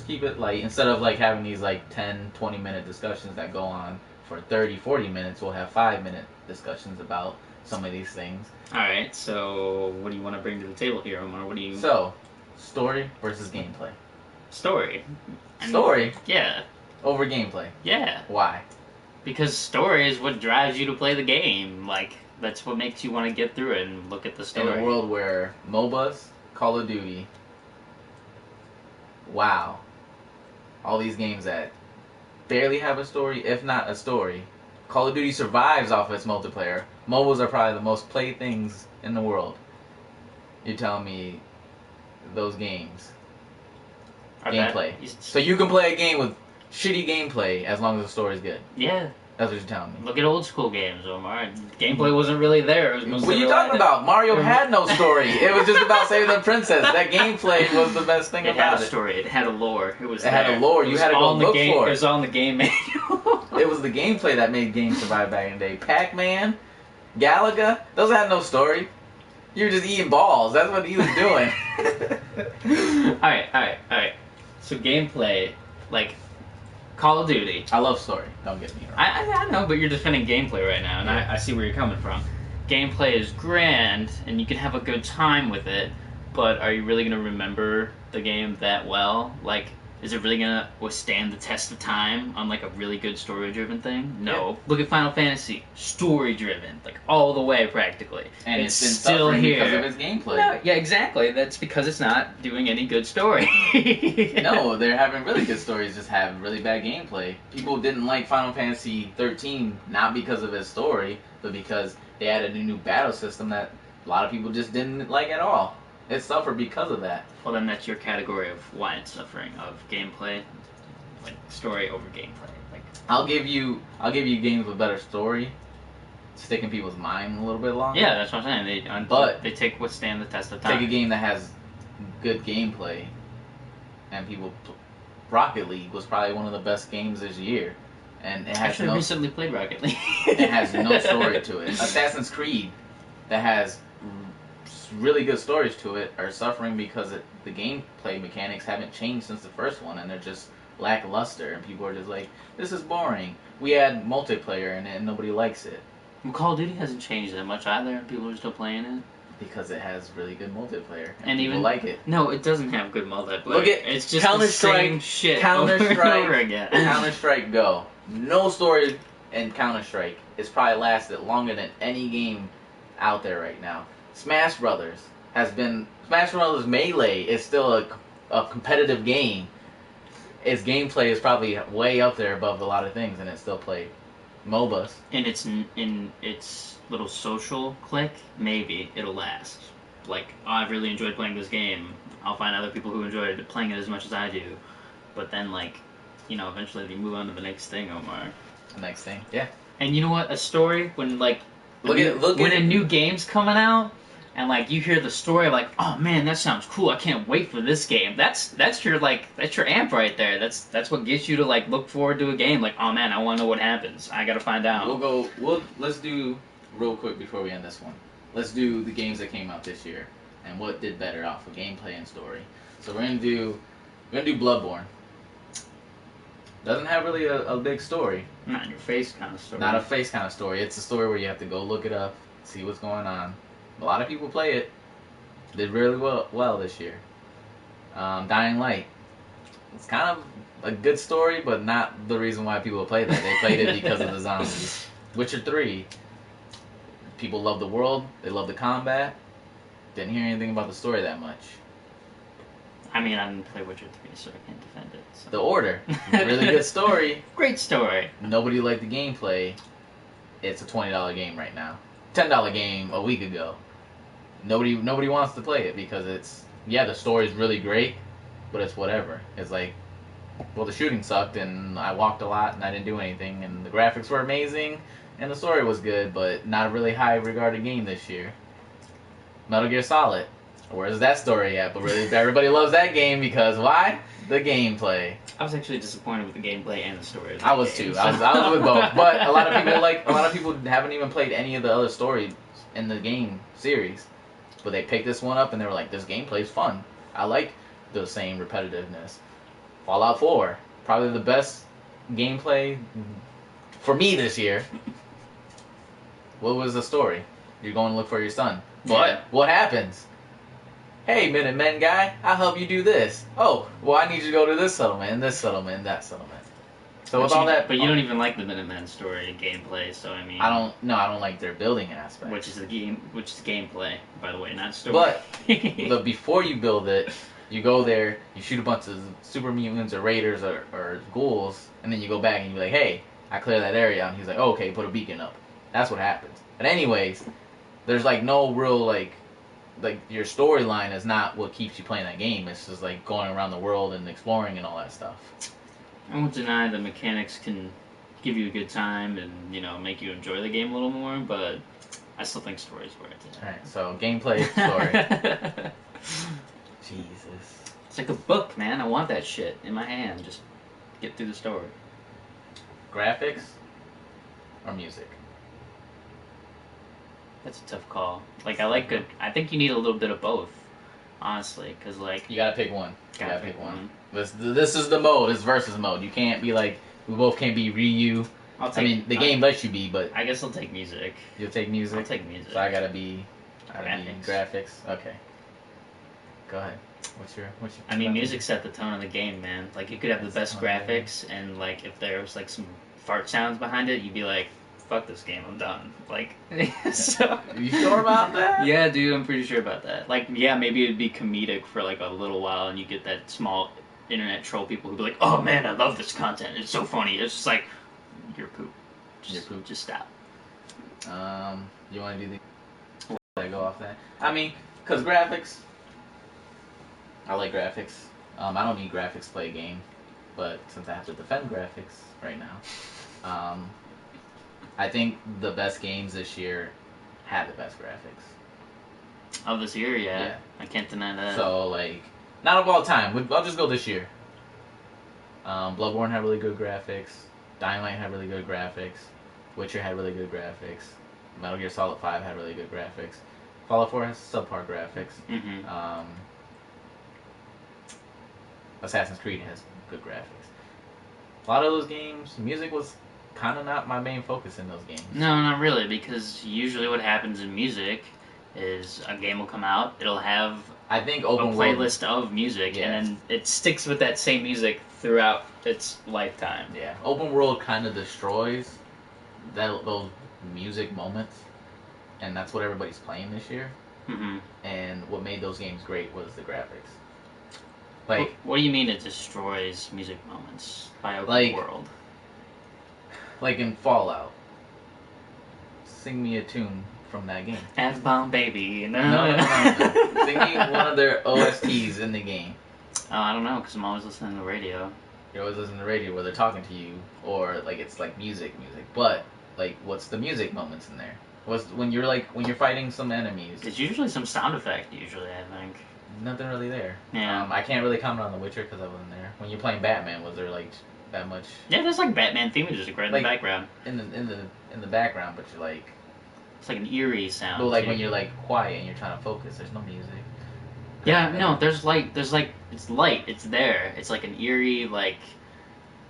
keep it light. Instead of like having these like 10, 20-minute discussions that go on for 30, 40 minutes, we'll have 5-minute discussions about some of these things. All right. So, what do you want to bring to the table here, Omar? What do you So, story versus gameplay. story? Story Yeah. over gameplay. Yeah. Why? Because story is what drives you to play the game. Like that's what makes you want to get through it and look at the In story. a world where MOBAs, Call of Duty, WoW, all these games that barely have a story, if not a story. Call of Duty survives off its multiplayer. MOBAs are probably the most played things in the world. You're telling me those games, Are gameplay. that- So you can play a game with shitty gameplay as long as the story's good. Yeah. That's what you're telling me. Look at old school games, Omar. Gameplay wasn't really there. It was mostly What are you talking about? Mario had no story. It was just about saving the princess. That gameplay was the best thing It about had a story. It had a lore. It had a lore. You had to go look for it. It was on the game manual. It was the gameplay that made games survive back in the day. Pac-Man, Galaga, those had no story. You were just eating balls. That's what he was doing. Alright. So gameplay, like Call of Duty. I love story. Don't get me wrong. I know, but you're defending gameplay right now, and Yeah. I see where you're coming from. Gameplay is grand, and you can have a good time with it, but are you really going to remember the game that well? Like, is it really going to withstand the test of time on, like, a really good story-driven thing? No. Yeah. Look at Final Fantasy. Story-driven. Like, all the way, practically. And it's been still suffering here. because of its gameplay. No, yeah, exactly. That's because it's not doing any good story. No, they're having really good stories, just have really bad gameplay. People didn't like Final Fantasy 13, not because of its story, but because they added a new battle system that a lot of people just didn't like at all. It suffered because of that. Well, then that's your category of why it's suffering, of gameplay, like story over gameplay. Like, I'll give you games with better story, stick in people's mind a little bit longer. yeah, that's what I'm saying. They take withstand the test of time. Take a game that has good gameplay, and Rocket League was probably one of the best games this year, and it has Actually, I recently played Rocket League. it has no story to it. Assassin's Creed, that has really good stories to it, are suffering because the gameplay mechanics haven't changed since the first one, and they're just lackluster, and people are just like, this is boring. We add multiplayer and nobody likes it. Well, Call of Duty hasn't changed that much either, and people are still playing it. Because it has really good multiplayer, and And people even like it. No, it doesn't have good multiplayer. Look at it's just Counter-Strike, the same shit Counter-Strike, over and over again. Counter-Strike Go. No story in Counter-Strike. It's probably lasted longer than any game out there right now. Smash Brothers Melee is still a competitive game. Its gameplay is probably way up there above a lot of things, and it's still played. MOBAs. In its little social clique, maybe it'll last. Like, oh, I've really enjoyed playing this game. I'll find other people who enjoy playing it as much as I do. But then, like, eventually they move on to the next thing, Omar. The next thing, yeah. And you know what? A story, when, like, When a new game's coming out, and, like, you hear the story, like, oh man, that sounds cool. I can't wait for this game. That's your amp right there. That's what gets you to, like, look forward to a game. Like, oh man, I want to know what happens. I gotta find out. Let's do real quick before we end this one. Let's do the games that came out this year and what did better off of gameplay and story. So we're gonna do Bloodborne. Doesn't have really a big story. Not in your face kind of story. Not a face kind of story. It's a story where you have to go look it up, see what's going on. A lot of people play it. Did really well this year. Dying Light. It's kind of a good story, but not the reason why people play that. They played it because of the zombies. Witcher 3. People love the world. They love the combat. Didn't hear anything about the story that much. I mean, I didn't play Witcher 3, so I can't defend it. So. The Order. Really good story. Great story. Nobody liked the gameplay. It's a $20 game right now. $10 game a week ago. Nobody wants to play it because the story's really great, but it's whatever. It's like, well, the shooting sucked and I walked a lot and I didn't do anything, and the graphics were amazing and the story was good, but not a really high regarded game this year. Metal Gear Solid. Where's that story at? But really, everybody loves that game because why? The gameplay. I was actually disappointed with the gameplay and the story. Of I was game, too. So. I was with both. But a lot of people haven't even played any of the other stories in the game series. But they picked this one up and they were like, this gameplay's fun. I like the same repetitiveness. Fallout 4, probably the best gameplay for me this year. What was the story? You're going to look for your son. Yeah. What happens? Hey, Minutemen guy, I'll help you do this. Oh, well, I need you to go to this settlement, and this settlement, and that settlement. So with all that, but you don't even like the Minutemen story and gameplay. So I mean, I don't like their building aspect. Which is gameplay, by the way, not story. But before you build it, you go there, you shoot a bunch of super mutants or raiders or ghouls, and then you go back and you're like, hey, I cleared that area, and he's like, oh, okay, put a beacon up. That's what happens. But anyways, there's like no real like your storyline is not what keeps you playing that game. It's just like going around the world and exploring and all that stuff. I won't deny the mechanics can give you a good time and make you enjoy the game a little more. But I still think story is where it's at. All right, so gameplay, story. Jesus. It's like a book, man. I want that shit in my hand. Just get through the story. Graphics or music? That's a tough call. Like, I think you need a little bit of both, honestly, because, like... You gotta pick one. You gotta pick one. This is the mode. It's versus mode. You can't be like... We both can't be Ryu. The game lets you be, but... I guess I'll take music. You'll take music? I'll take music. So I gotta be graphics. Okay. Go ahead. What's your music set the tone of the game, man. Like, you could have the best graphics, and, like, if there was, like, some fart sounds behind it, you'd be like, fuck this game, I'm done. Like, so... You sure about that? Yeah, dude, I'm pretty sure about that. Like, yeah, maybe it'd be comedic for, like, a little while, and you get that small internet troll people who'd be like, oh, man, I love this content. It's so funny. It's just like, you're poop. Just stop. You want to do the... I go off that? Because graphics... I like graphics. I don't need graphics to play a game, but since I have to defend graphics right now, I think the best games this year had the best graphics. Of this year, yeah. I can't deny that. So, like, not of all time. I'll just go this year. Bloodborne had really good graphics. Dying Light had really good graphics. Witcher had really good graphics. Metal Gear Solid 5 had really good graphics. Fallout 4 has subpar graphics. Mm-hmm. Assassin's Creed has good graphics. A lot of those games, music was kind of not my main focus in those games. No, not really, because usually what happens in music is a game will come out, it'll have a playlist of music, and then it sticks with that same music throughout its lifetime. Yeah, open world kind of destroys those music moments, and that's what everybody's playing this year. Mm-hmm. And what made those games great was the graphics. Like, what do you mean it destroys music moments by open world? Like in Fallout. Sing me a tune from that game. F-bomb baby. No. Sing me one of their OSTs in the game. Oh, I don't know, because I'm always listening to the radio. You're always listening to the radio where they're talking to you, or like it's like music. But like, what's the music moments in there? When you're fighting some enemies? It's usually some sound effect. Usually, I think. Nothing really there. Yeah. I can't really comment on The Witcher because I wasn't there. When you're playing Batman, was there like that much? Yeah, there's like Batman theme music right in the background. In the background, but you're like. It's like an eerie sound. But like when you're like quiet and you're trying to focus, there's no music. Yeah, no, there's it's light, it's there. It's like an eerie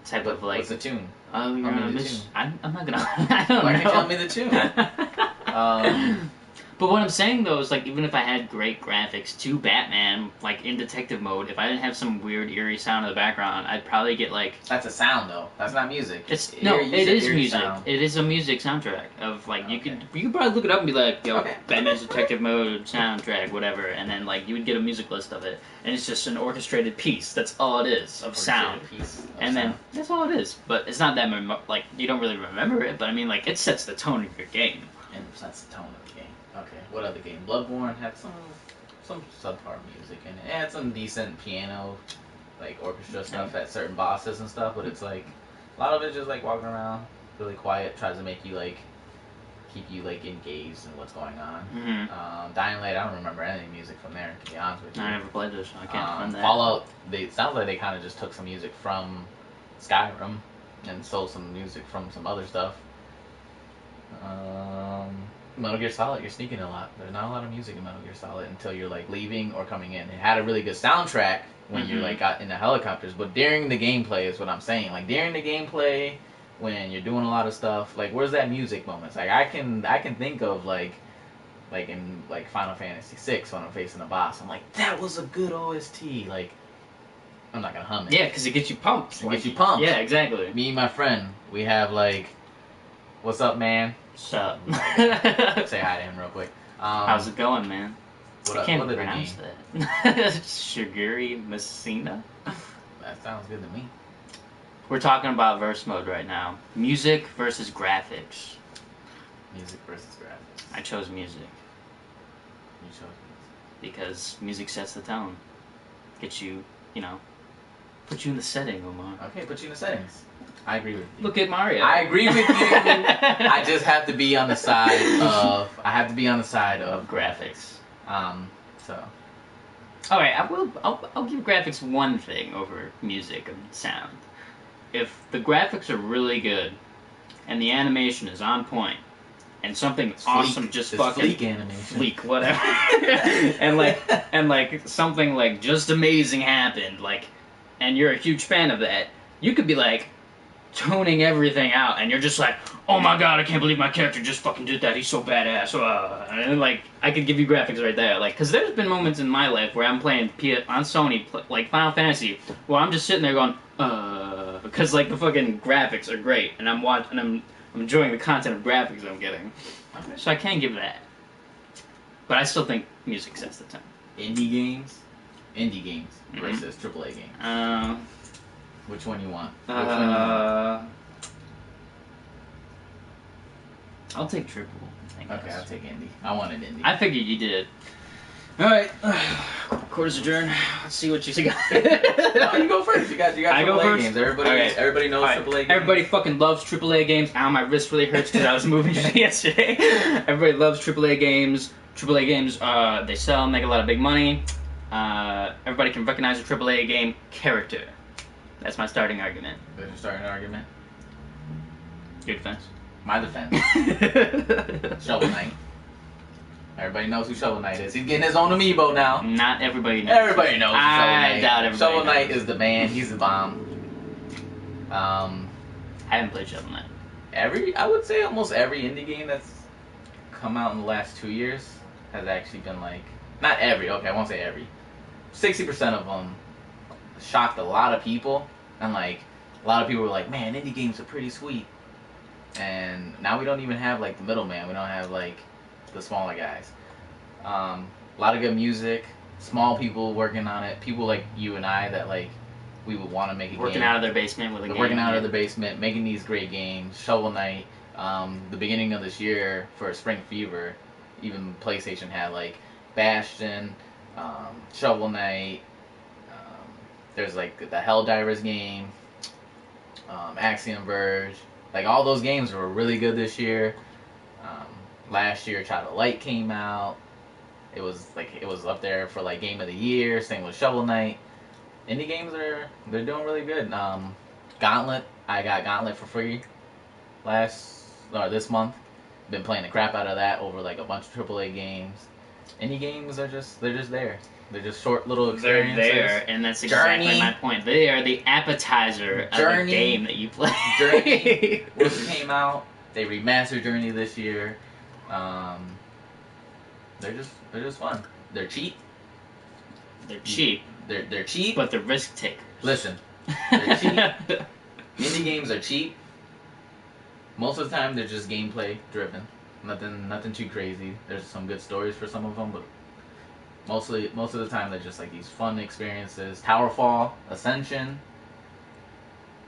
type of like. What's the tune? Oh, you're gonna miss. I'm not gonna. I don't know. Why can't you tell me the tune? But what I'm saying though is like even if I had great graphics to Batman, like in detective mode, if I didn't have some weird eerie sound in the background, I'd probably get like. That's a sound though. That's not music. It is music. Sound. It is a music soundtrack of like you could probably look it up and be like, yo, Batman's detective mode soundtrack, whatever, and then like you would get a music list of it, and it's just an orchestrated piece. That's all it is of sound. Then that's all it is. But it's not that like you don't really remember it, but I mean like it sets the tone of your game. And it sets the tone of the game. Okay, what other game? Bloodborne had some subpar music in it. It had some decent piano, like orchestra stuff at certain bosses and stuff, but it's like a lot of it just like walking around, really quiet, tries to make you like keep you like engaged in what's going on. Mm-hmm. Dying Light, I don't remember any music from there, to be honest with you. I never played this, so I can't find that. Fallout, it sounds like they kind of just took some music from Skyrim and stole some music from some other stuff. Metal Gear Solid, you're sneaking a lot. There's not a lot of music in Metal Gear Solid until you're like leaving or coming in. It had a really good soundtrack when you're like got in the helicopters, but during the gameplay is what I'm saying. Like during the gameplay, when you're doing a lot of stuff, like where's that music moments? Like I can think of like in like Final Fantasy VI when I'm facing a boss, I'm like that was a good OST. Like I'm not gonna hum it. Yeah, because it gets you pumped. It gets you pumped. Yeah, exactly. Me and my friend, we have like, what's up, man? What's up? Say hi to him real quick. How's it going, man? I can't pronounce that. Shiguri Messina? That sounds good to me. We're talking about verse mode right now. Music versus graphics. Music versus graphics. I chose music. You chose music. Because music sets the tone. Gets you, Put you in the setting, Omar. Okay, put you in the settings. I agree with you. Look at Mario. I agree with you. I just have to be on the side of. I have to be on the side of graphics. So. All right, I'll give graphics one thing over music and sound. If the graphics are really good, and the animation is on point, and something awesome just fucking fleek animation, fleek whatever, and like something like just amazing happened, like, and you're a huge fan of that, you could be like toning everything out, and you're just like, oh my god, I can't believe my character just fucking did that. He's so badass. And like, I could give you graphics right there, like, because there's been moments in my life where I'm playing on Sony, like Final Fantasy, where I'm just sitting there going, because like the fucking graphics are great, and I'm enjoying the content of graphics I'm getting. Okay. So I can give that. But I still think music sets the tone. Indie games versus AAA games. Which one you want? I'll take triple. Okay, I'll take indie. I wanted indie. I figured you did. Alright. Quarters adjourned. Let's see what you got. No, you go first. You got AAA games. Everybody knows AAA games. Everybody fucking loves AAA games. Ow, my wrist really hurts because I was moving yesterday. Everybody loves AAA games. AAA games, they sell, make a lot of big money. Everybody can recognize a AAA game character. That's my starting argument. That's your starting argument? Your defense? My defense. Shovel Knight. Everybody knows who Shovel Knight is. He's getting his own amiibo now. Not everybody knows. Everybody knows Shovel Knight. I doubt everybody Shovel Knight is the man. He's the bomb. I haven't played Shovel Knight. I would say almost every indie game that's come out in the last 2 years has actually been like, not every, okay, I won't say every. 60% of them shocked a lot of people, and like a lot of people were like, man, indie games are pretty sweet. And now we don't even have like the middleman. We don't have like the smaller guys. A lot of good music, small people working on it, people like you and I that like we would want to make a game. Working out of their basement with a game. Working out of their basement, making these great games. Shovel Knight. The beginning of this year for Spring Fever, even PlayStation had like Bastion, Shovel Knight. There's like the Helldivers game, Axiom Verge. Like all those games were really good this year. Last year, Child of Light came out. It was up there for like Game of the Year. Same with Shovel Knight. Indie games they're doing really good. Gauntlet, I got Gauntlet for free this month. Been playing the crap out of that over like a bunch of AAA games. Indie games they're just there. They're just short little experiences. They're there, and that's exactly my point. They are the appetizer of a game that you play. Journey, which came out, they remastered Journey this year. They're just fun. They're cheap. They're cheap. They're cheap, but they're risk takers. Listen, they're cheap. Indie games are cheap. Most of the time, they're just gameplay driven. Nothing too crazy. There's some good stories for some of them, but most of the time they're just like these fun experiences. Towerfall, Ascension.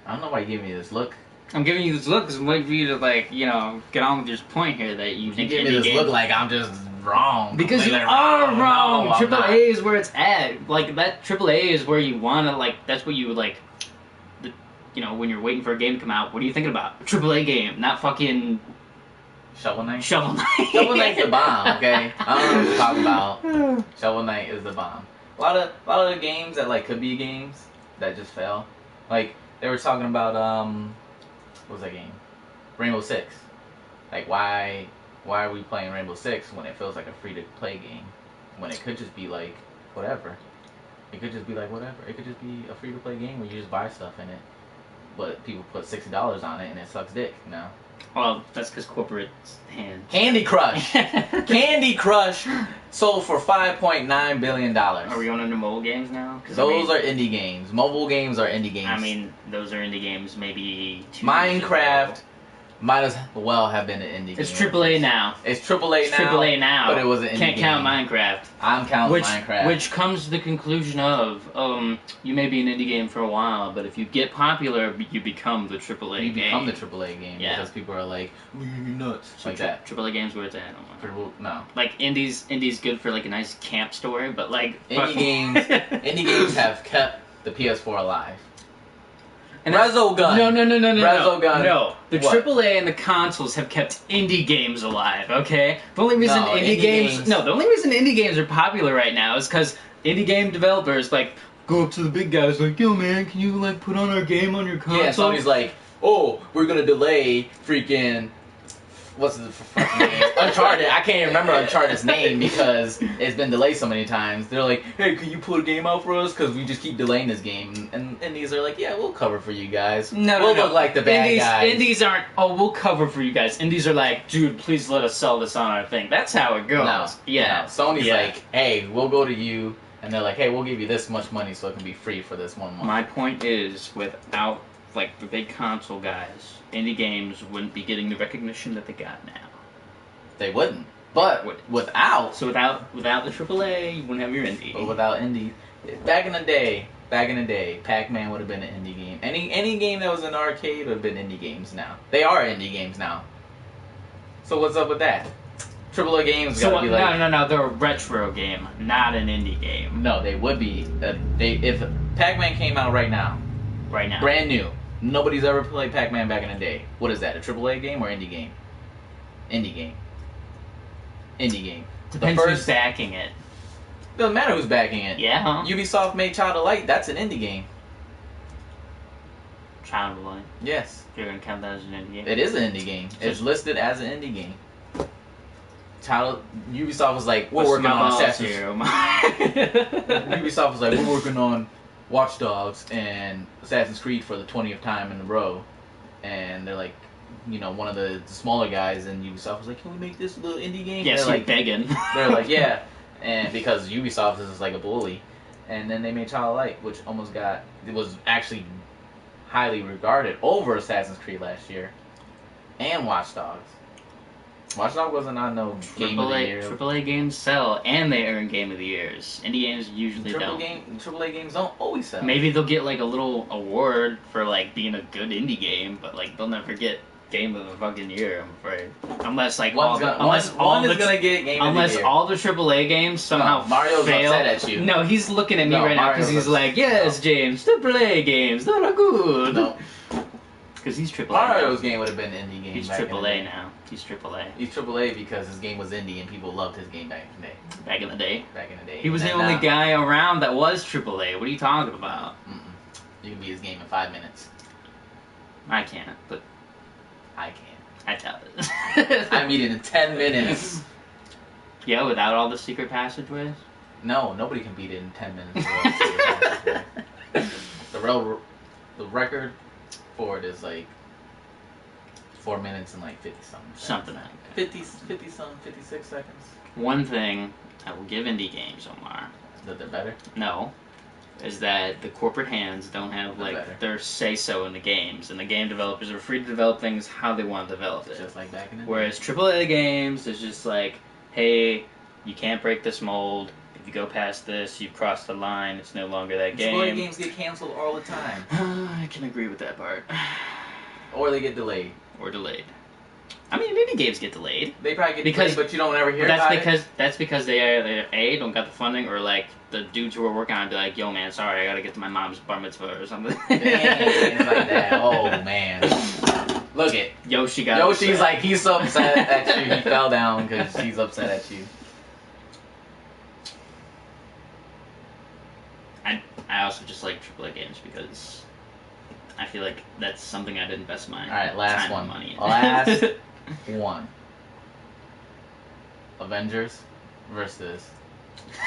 I don't know why you gave me this look. I'm giving you this look because I'm waiting for you to get on with your point here that you think give me this look like I'm just wrong. Because you are wrong. No, AAA is where it's at. Like that AAA is where you wanna that's what you like. When you're waiting for a game to come out, what are you thinking about? A AAA game, not fucking Shovel Knight. Shovel Knight. Shovel Knight's the bomb. Okay, I don't know what you're talking about. Shovel Knight is the bomb. A lot of the games that could be games that just fail. Like they were talking about what was that game? Rainbow Six. Like why are we playing Rainbow Six when it feels like a free to play game? When it could just be like whatever. It could just be like whatever. It could just be a free to play game where you just buy stuff in it. But people put $60 on it and it sucks dick, Well, that's because corporate hands. Candy Crush! Candy Crush sold for $5.9 billion. Are we going into mobile games now? Those are indie games. Mobile games are indie games. I mean, those are indie games maybe 2 Minecraft might as well have been an indie game. It's AAA now. It's AAA now. AAA now. But it was an indie Can't game. count Minecraft. I'm counting Minecraft. Which comes to the conclusion of, you may be an indie game for a while, but if you get popular, you become the AAA game. You become the AAA game because people are like, you're nuts. So like that. AAA games where it's at. No. Like indies good for like a nice camp story, but like indie games have kept the PS4 alive. And Resogun. No. Resogun. No. The What? AAA and the consoles have kept indie games alive, okay? The only reason No, indie indie games... games- No, the only reason indie games are popular right now is because indie game developers, like, go up to the big guys like, yo, man, can you, like, put on our game on your console? Yeah, Sony's like, oh, we're gonna delay freaking... What's the fucking name? Uncharted. I can't even remember Uncharted's name because it's been delayed so many times. They're like, hey, can you put a game out for us? Because we just keep delaying this game. And indies are like, yeah, we'll cover for you guys. We'll look like the bad guys. Indies aren't, oh, we'll cover for you guys. Indies are like, dude, please let us sell this on our thing. That's how it goes. No, Yeah. no. Sony's like, hey, we'll go to you. And they're like, hey, we'll give you this much money so it can be free for this 1 month. My point is, without, like, the big console guys, indie games wouldn't be getting the recognition that they got now. They wouldn't. But without... So without the AAA, you wouldn't have your indie. But without indie... Back in the day, Pac-Man would have been an indie game. Any game that was an arcade would have been indie games now. They are indie games now. So what's up with that? AAA games gotta be like... No, they're a retro game, not an indie game. No, they would be. If Pac-Man came out right now, brand new, nobody's ever played Pac-Man back in the day. What is that? A AAA game or indie game? Indie game. Indie game. Depends who's backing it. Doesn't matter who's backing it. Yeah, huh? Ubisoft made Child of Light. That's an indie game. Child of Light. Yes. You're gonna count that as an indie game? It is an indie game. It's listed as an indie game. Ubisoft was like, we're working on Assassin's Creed. Ubisoft was like, we're working on Watch Dogs and Assassin's Creed for the 20th time in a row. And they're like, you know, one of the smaller guys in Ubisoft was like, can we make this little indie game? Yes, they're like begging. They're like, yeah. And because Ubisoft is like a bully. And then they made Child of Light, which it was actually highly regarded over Assassin's Creed last year. And Watch Dogs. Watch Dogs wasn't on no Game of the Year. AAA games sell, and they earn Game of the Years. Indie games usually don't. AAA games don't always sell. Maybe they'll get like a little award for like being a good indie game, but like they'll never get Game of the fucking Year, I'm afraid. Unless like one is gonna get Game of the Year. Unless all the AAA games somehow Mario's fail. upset at you. No, he's looking at me right now because he's like, yes, James, AAA games, they're not good. No. Because he's AAA. Mario's game would have been an indie game. He's AAA now. He's AAA. He's AAA because his game was indie and people loved his game back in the day. Back in the day? Back in the day. He was the only guy around that was AAA. What are you talking about? You can beat his game in 5 minutes. I can't, but... I can. I doubt it. I beat it in 10 minutes. Yeah, without all the secret passageways? No, nobody can beat it in 10 minutes. The record for it is like 4 minutes and like 50 something. Something like that. 50 something, 56 seconds. One thing I will give indie games, Omar. That they're better? No. Is that the corporate hands don't have like their say-so in the games, and the game developers are free to develop things how they want to develop it. Just like back in the day. Whereas AAA games is just like, hey, you can't break this mold. If you go past this, you've crossed the line. It's no longer that game. AAA games get canceled all the time. I can agree with that part. Or they get delayed. Or delayed. I mean, indie games get delayed. They probably get delayed, but you don't ever hear about it. That's because they either A, don't got the funding, or like the dudes who are working on it be like, yo man, sorry, I gotta get to my mom's bar mitzvah or something. Things like that. Oh man. Look it. Yoshi's like, he's so upset at you. He fell down because he's upset at you. I also just like AAA games because I feel like that's something I'd invest my time and money in. Last one. Avengers versus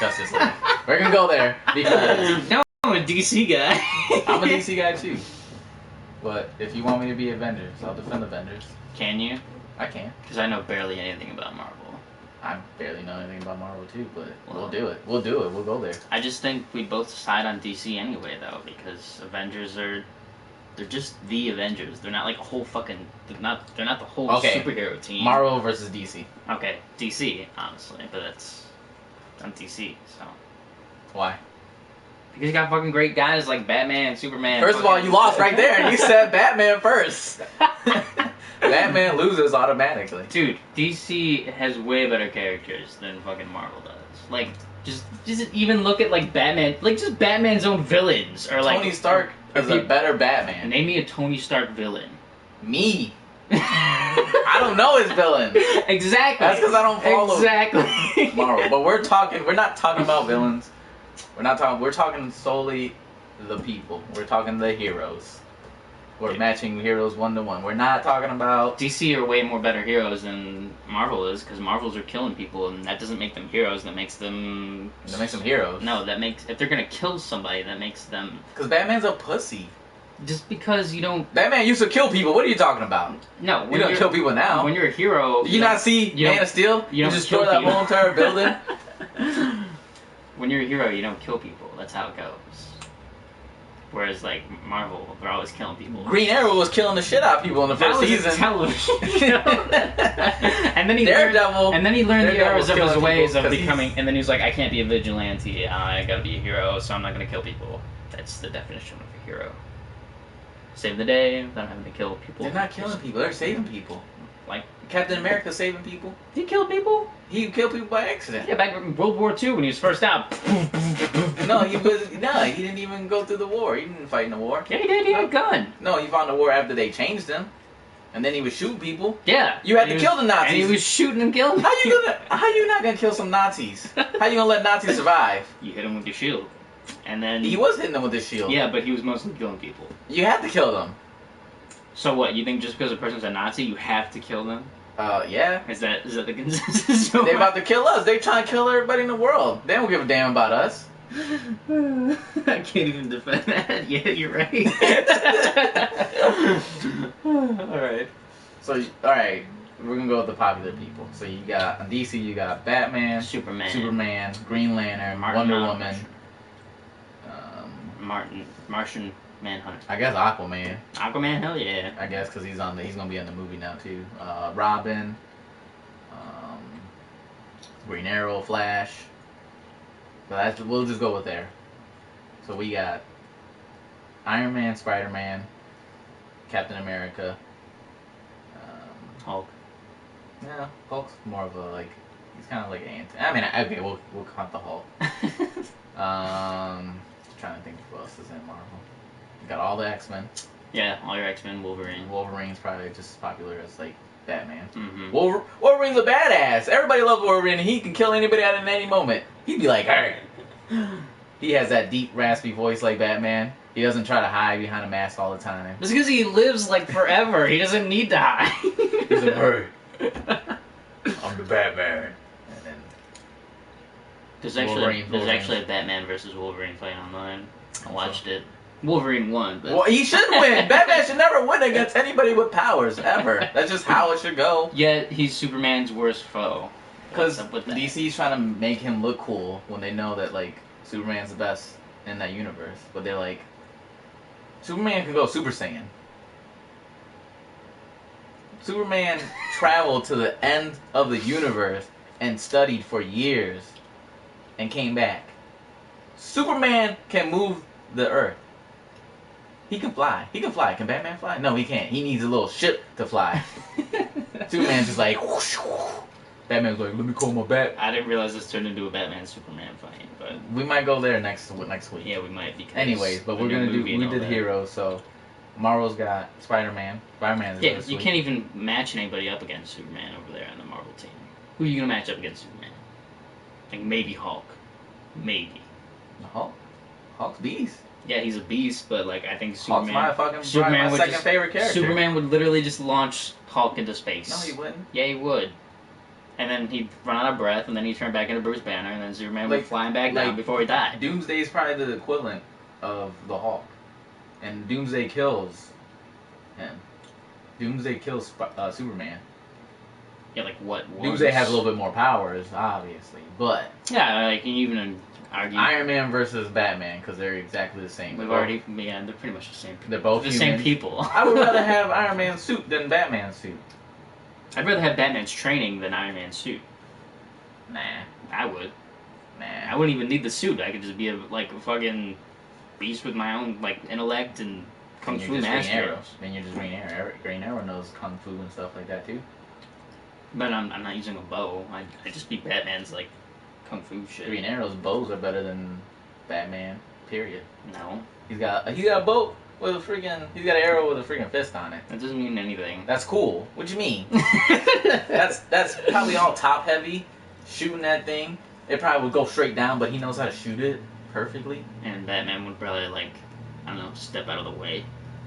Justice League. We're gonna go there because no, I'm a DC guy. I'm a DC guy too. But if you want me to be Avengers, I'll defend Avengers. Can you? I can. Because I know barely anything about Marvel. I barely know anything about Marvel too, but we'll do it. We'll do it. We'll go there. I just think we both side on DC anyway, though, because Avengers they're just the Avengers. They're not like a whole fucking. They're not the whole superhero team. Marvel versus DC. Okay, DC, honestly, but I'm DC, so. Why? Because you got fucking great guys like Batman and Superman. First of all, you lost right there. You said Batman first. Batman loses automatically. Dude, DC has way better characters than fucking Marvel does. Like, Just even look at like Batman, like just Batman's own villains, or like Tony Stark is a better Batman. Name me a Tony Stark villain. Me. I don't know his villains. Exactly. That's because I don't follow exactly Marvel. But we're not talking about villains. We're talking solely the people. We're talking the heroes. We're matching heroes 1-to-1. We're not talking about... DC are way more better heroes than Marvel is, because Marvels are killing people, and that doesn't make them heroes. That makes them... That makes them heroes. No, that makes... If they're gonna kill somebody, that makes them... Because Batman's a pussy. Just because you don't... Batman used to kill people. What are you talking about? No. You don't kill people now. When you're a hero... Did you not see Man of Steel? You destroy that whole entire building? When you're a hero, you don't kill people. That's how it goes. Whereas, like, Marvel, they're always killing people. Green Arrow was killing the shit out of people in the first season. Television show. and then he Daredevil. learned the errors of his ways of becoming... And then he was like, I can't be a vigilante. I gotta be a hero, so I'm not gonna kill people. That's the definition of a hero. Save the day without having to kill people. They're not killing people. They're saving people. Like Captain America saving people. He killed people? He killed people by accident. Yeah, back in World War II when he was first out. He didn't even go through the war. He didn't fight in the war. Yeah, he did. He had a gun. No, he fought in the war after they changed him. And then he was shooting people. Yeah. You had to kill the Nazis. And he was shooting and killing them. How you not gonna kill some Nazis? How you gonna let Nazis survive? You hit him with your shield. And then... He was hitting them with his shield. Yeah, but he was mostly killing people. You had to kill them. So what, you think just because a person's a Nazi, you have to kill them? Yeah. Is that the consensus? They're about to kill us. They're trying to kill everybody in the world. They don't give a damn about us. I can't even defend that. Yeah, you're right. Alright. So, alright. We're gonna go with the popular people. So you got, on DC, you got Batman, Superman, Green Lantern, Wonder Woman. Martian Manhunter. I guess Aquaman. Aquaman, hell yeah. I guess because he's gonna be in the movie now too. Robin, Green Arrow, Flash. But we'll just go with there. So we got Iron Man, Spider-Man, Captain America, Hulk. Yeah, Hulk's more of a he's kind of like an anti. I mean, okay, we'll count the Hulk. Trying to think of who else is in Marvel. You got all the X-Men. Yeah, all your X-Men, Wolverine. Wolverine's probably just as popular as Batman. Mm-hmm. Wolverine's a badass. Everybody loves Wolverine. He can kill anybody at any moment. He'd be like, hey. He has that deep, raspy voice like Batman. He doesn't try to hide behind a mask all the time. It's because he lives forever. He doesn't need to hide. He's like, hey, I'm the Batman. And then there's actually a Batman versus Wolverine fight online. I watched it. Wolverine won. But... Well, he should win. Batman should never win against anybody with powers, ever. That's just how it should go. Yet, he's Superman's worst foe. Because DC's trying to make him look cool when they know that, Superman's the best in that universe. But they're like, Superman can go Super Saiyan. Superman traveled to the end of the universe and studied for years and came back. Superman can move the Earth. He can fly. He can fly. Can Batman fly? No, he can't. He needs a little ship to fly. Superman's just like, whoosh, whoosh. Batman's like, let me call my bat. I didn't realize this turned into a Batman-Superman fight, but... We might go there next week. Yeah, we might, because... Anyways, but we're gonna we did heroes, so... Marvel's got Spider-Man. Spider-Man's yeah, you can't even match anybody up against Superman over there on the Marvel team. Who are you gonna match up against Superman? Maybe Hulk. Maybe. The Hulk? Hulk's beast. Yeah, he's a beast, but I think Superman... Hulk's my second favorite character. Superman would literally just launch Hulk into space. No, he wouldn't. Yeah, he would. And then he'd run out of breath, and then he'd turn back into Bruce Banner, and then Superman would fly back down before he died. Doomsday is probably the equivalent of the Hulk. And Doomsday kills him. Doomsday kills Superman. Yeah, what? Doomsday has a little bit more powers, obviously, but... Yeah, can you even argue... Iron Man versus Batman, because they're exactly the same. They're pretty much the same people. They're both the same people. I would rather have Iron Man's suit than Batman's suit. I'd rather have Batman's training than Iron Man's suit. Nah. I would. Nah. I wouldn't even need the suit. I could just be a fucking beast with my own, intellect and kung fu master. Then you're just Green Arrow. Green Arrow knows kung fu and stuff like that, too. But I'm not using a bow. I'd just be Batman's, kung fu shit. Green Arrow's bows are better than Batman. Period. No. He's got a bow with a freaking. He's got an arrow with a freaking fist on it. That doesn't mean anything. That's cool. What you mean? that's probably all top heavy, shooting that thing. It probably would go straight down, but he knows how to shoot it perfectly. And Batman would probably like, I don't know, step out of the way.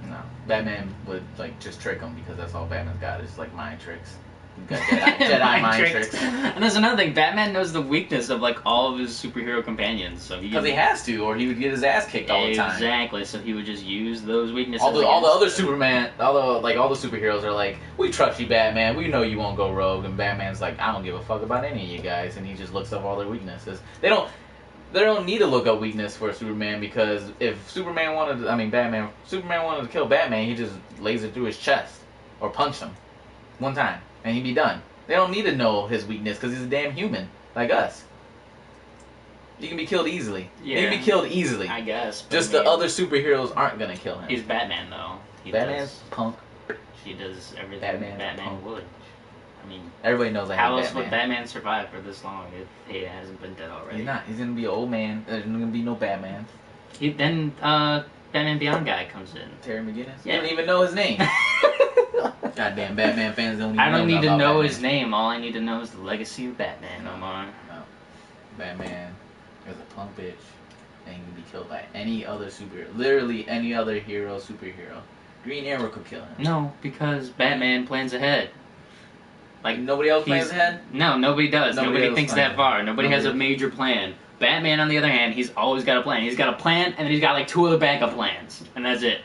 No, Batman would like just trick him because that's all Batman's got is like mind tricks. He's got Jedi mind tricks. And there's another thing. Batman knows the weakness of like all of his superhero companions, so because he has to, or he would get his ass kicked all the time. Exactly. So he would just use those weaknesses. All the other Superman, all the superheroes are like, we trust you, Batman. We know you won't go rogue. And Batman's like, I don't give a fuck about any of you guys, and he just looks up all their weaknesses. They don't need to look up weakness for Superman because if Superman wanted to kill Batman, he just lays it through his chest or punch him one time and he'd be done. They don't need to know his weakness because he's a damn human like us. He can be killed easily. Yeah. He can be killed easily. I guess. Just the other superheroes aren't gonna kill him. He's Batman though. Batman's punk. He does everything Batman would. I mean, everybody knows that. How else would Batman survive for this long if he hasn't been dead already? He's not. He's gonna be an old man. There's gonna be no Batman. Then Batman Beyond guy comes in. Terry McGinnis? Yeah. You don't even know his name. Goddamn Batman fans don't even know. I don't need to know Batman. his name. All I need to know is the legacy of Batman, Omar. No. Batman is a punk bitch and he can be killed by any other superhero. Literally any other hero, superhero. Green Arrow could kill him. No, because Batman plans ahead. Like nobody else plans ahead? No, nobody does. Nobody thinks that far. Nobody has a Nobody. major plan. Batman, on the other hand, he's always got a plan. He's got a plan, and then he's got like 2 other backup plans, and that's it.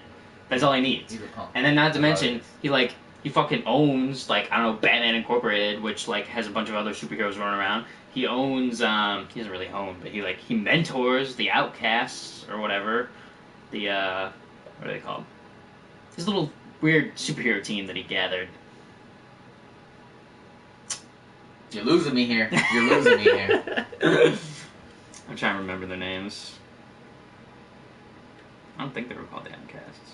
That's all he needs. He's a punk. And then not to mention, he fucking owns like I don't know Batman Incorporated, which like has a bunch of other superheroes running around. He owns he doesn't really own, but he mentors the outcasts or whatever. The what are they called? His little weird superhero team that he gathered. You're losing me here. You're losing me here. I'm trying to remember their names. I don't think they were called the Outcasts.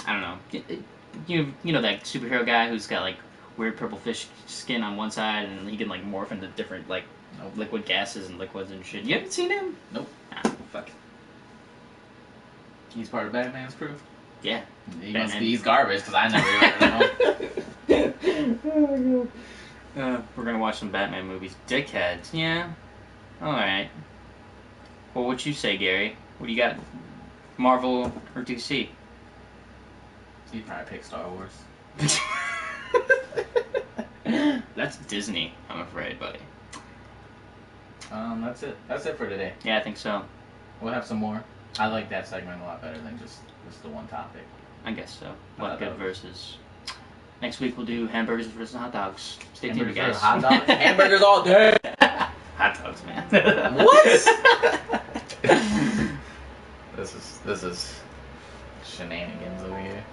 I don't know. You know that superhero guy who's got like weird purple fish skin on one side and he can like morph into different like liquid gases and liquids and shit. You haven't seen him? Nope. Ah, fuck. He's part of Batman's crew? Yeah. He must be. He's garbage because I never even know. We're gonna watch some Batman movies. Dickheads. Yeah. Alright. Well, what you say, Gary? What do you got? Marvel or DC? He'd probably pick Star Wars. That's Disney, I'm afraid, buddy. That's it. That's it for today. Yeah, I think so. We'll have some more. I like that segment a lot better than just the one topic. I guess so. What good versus. Next week we'll do hamburgers versus hot dogs. Stay tuned, guys. Hot dogs? Hamburgers all day. Hot dogs, man. What? This is shenanigans over here.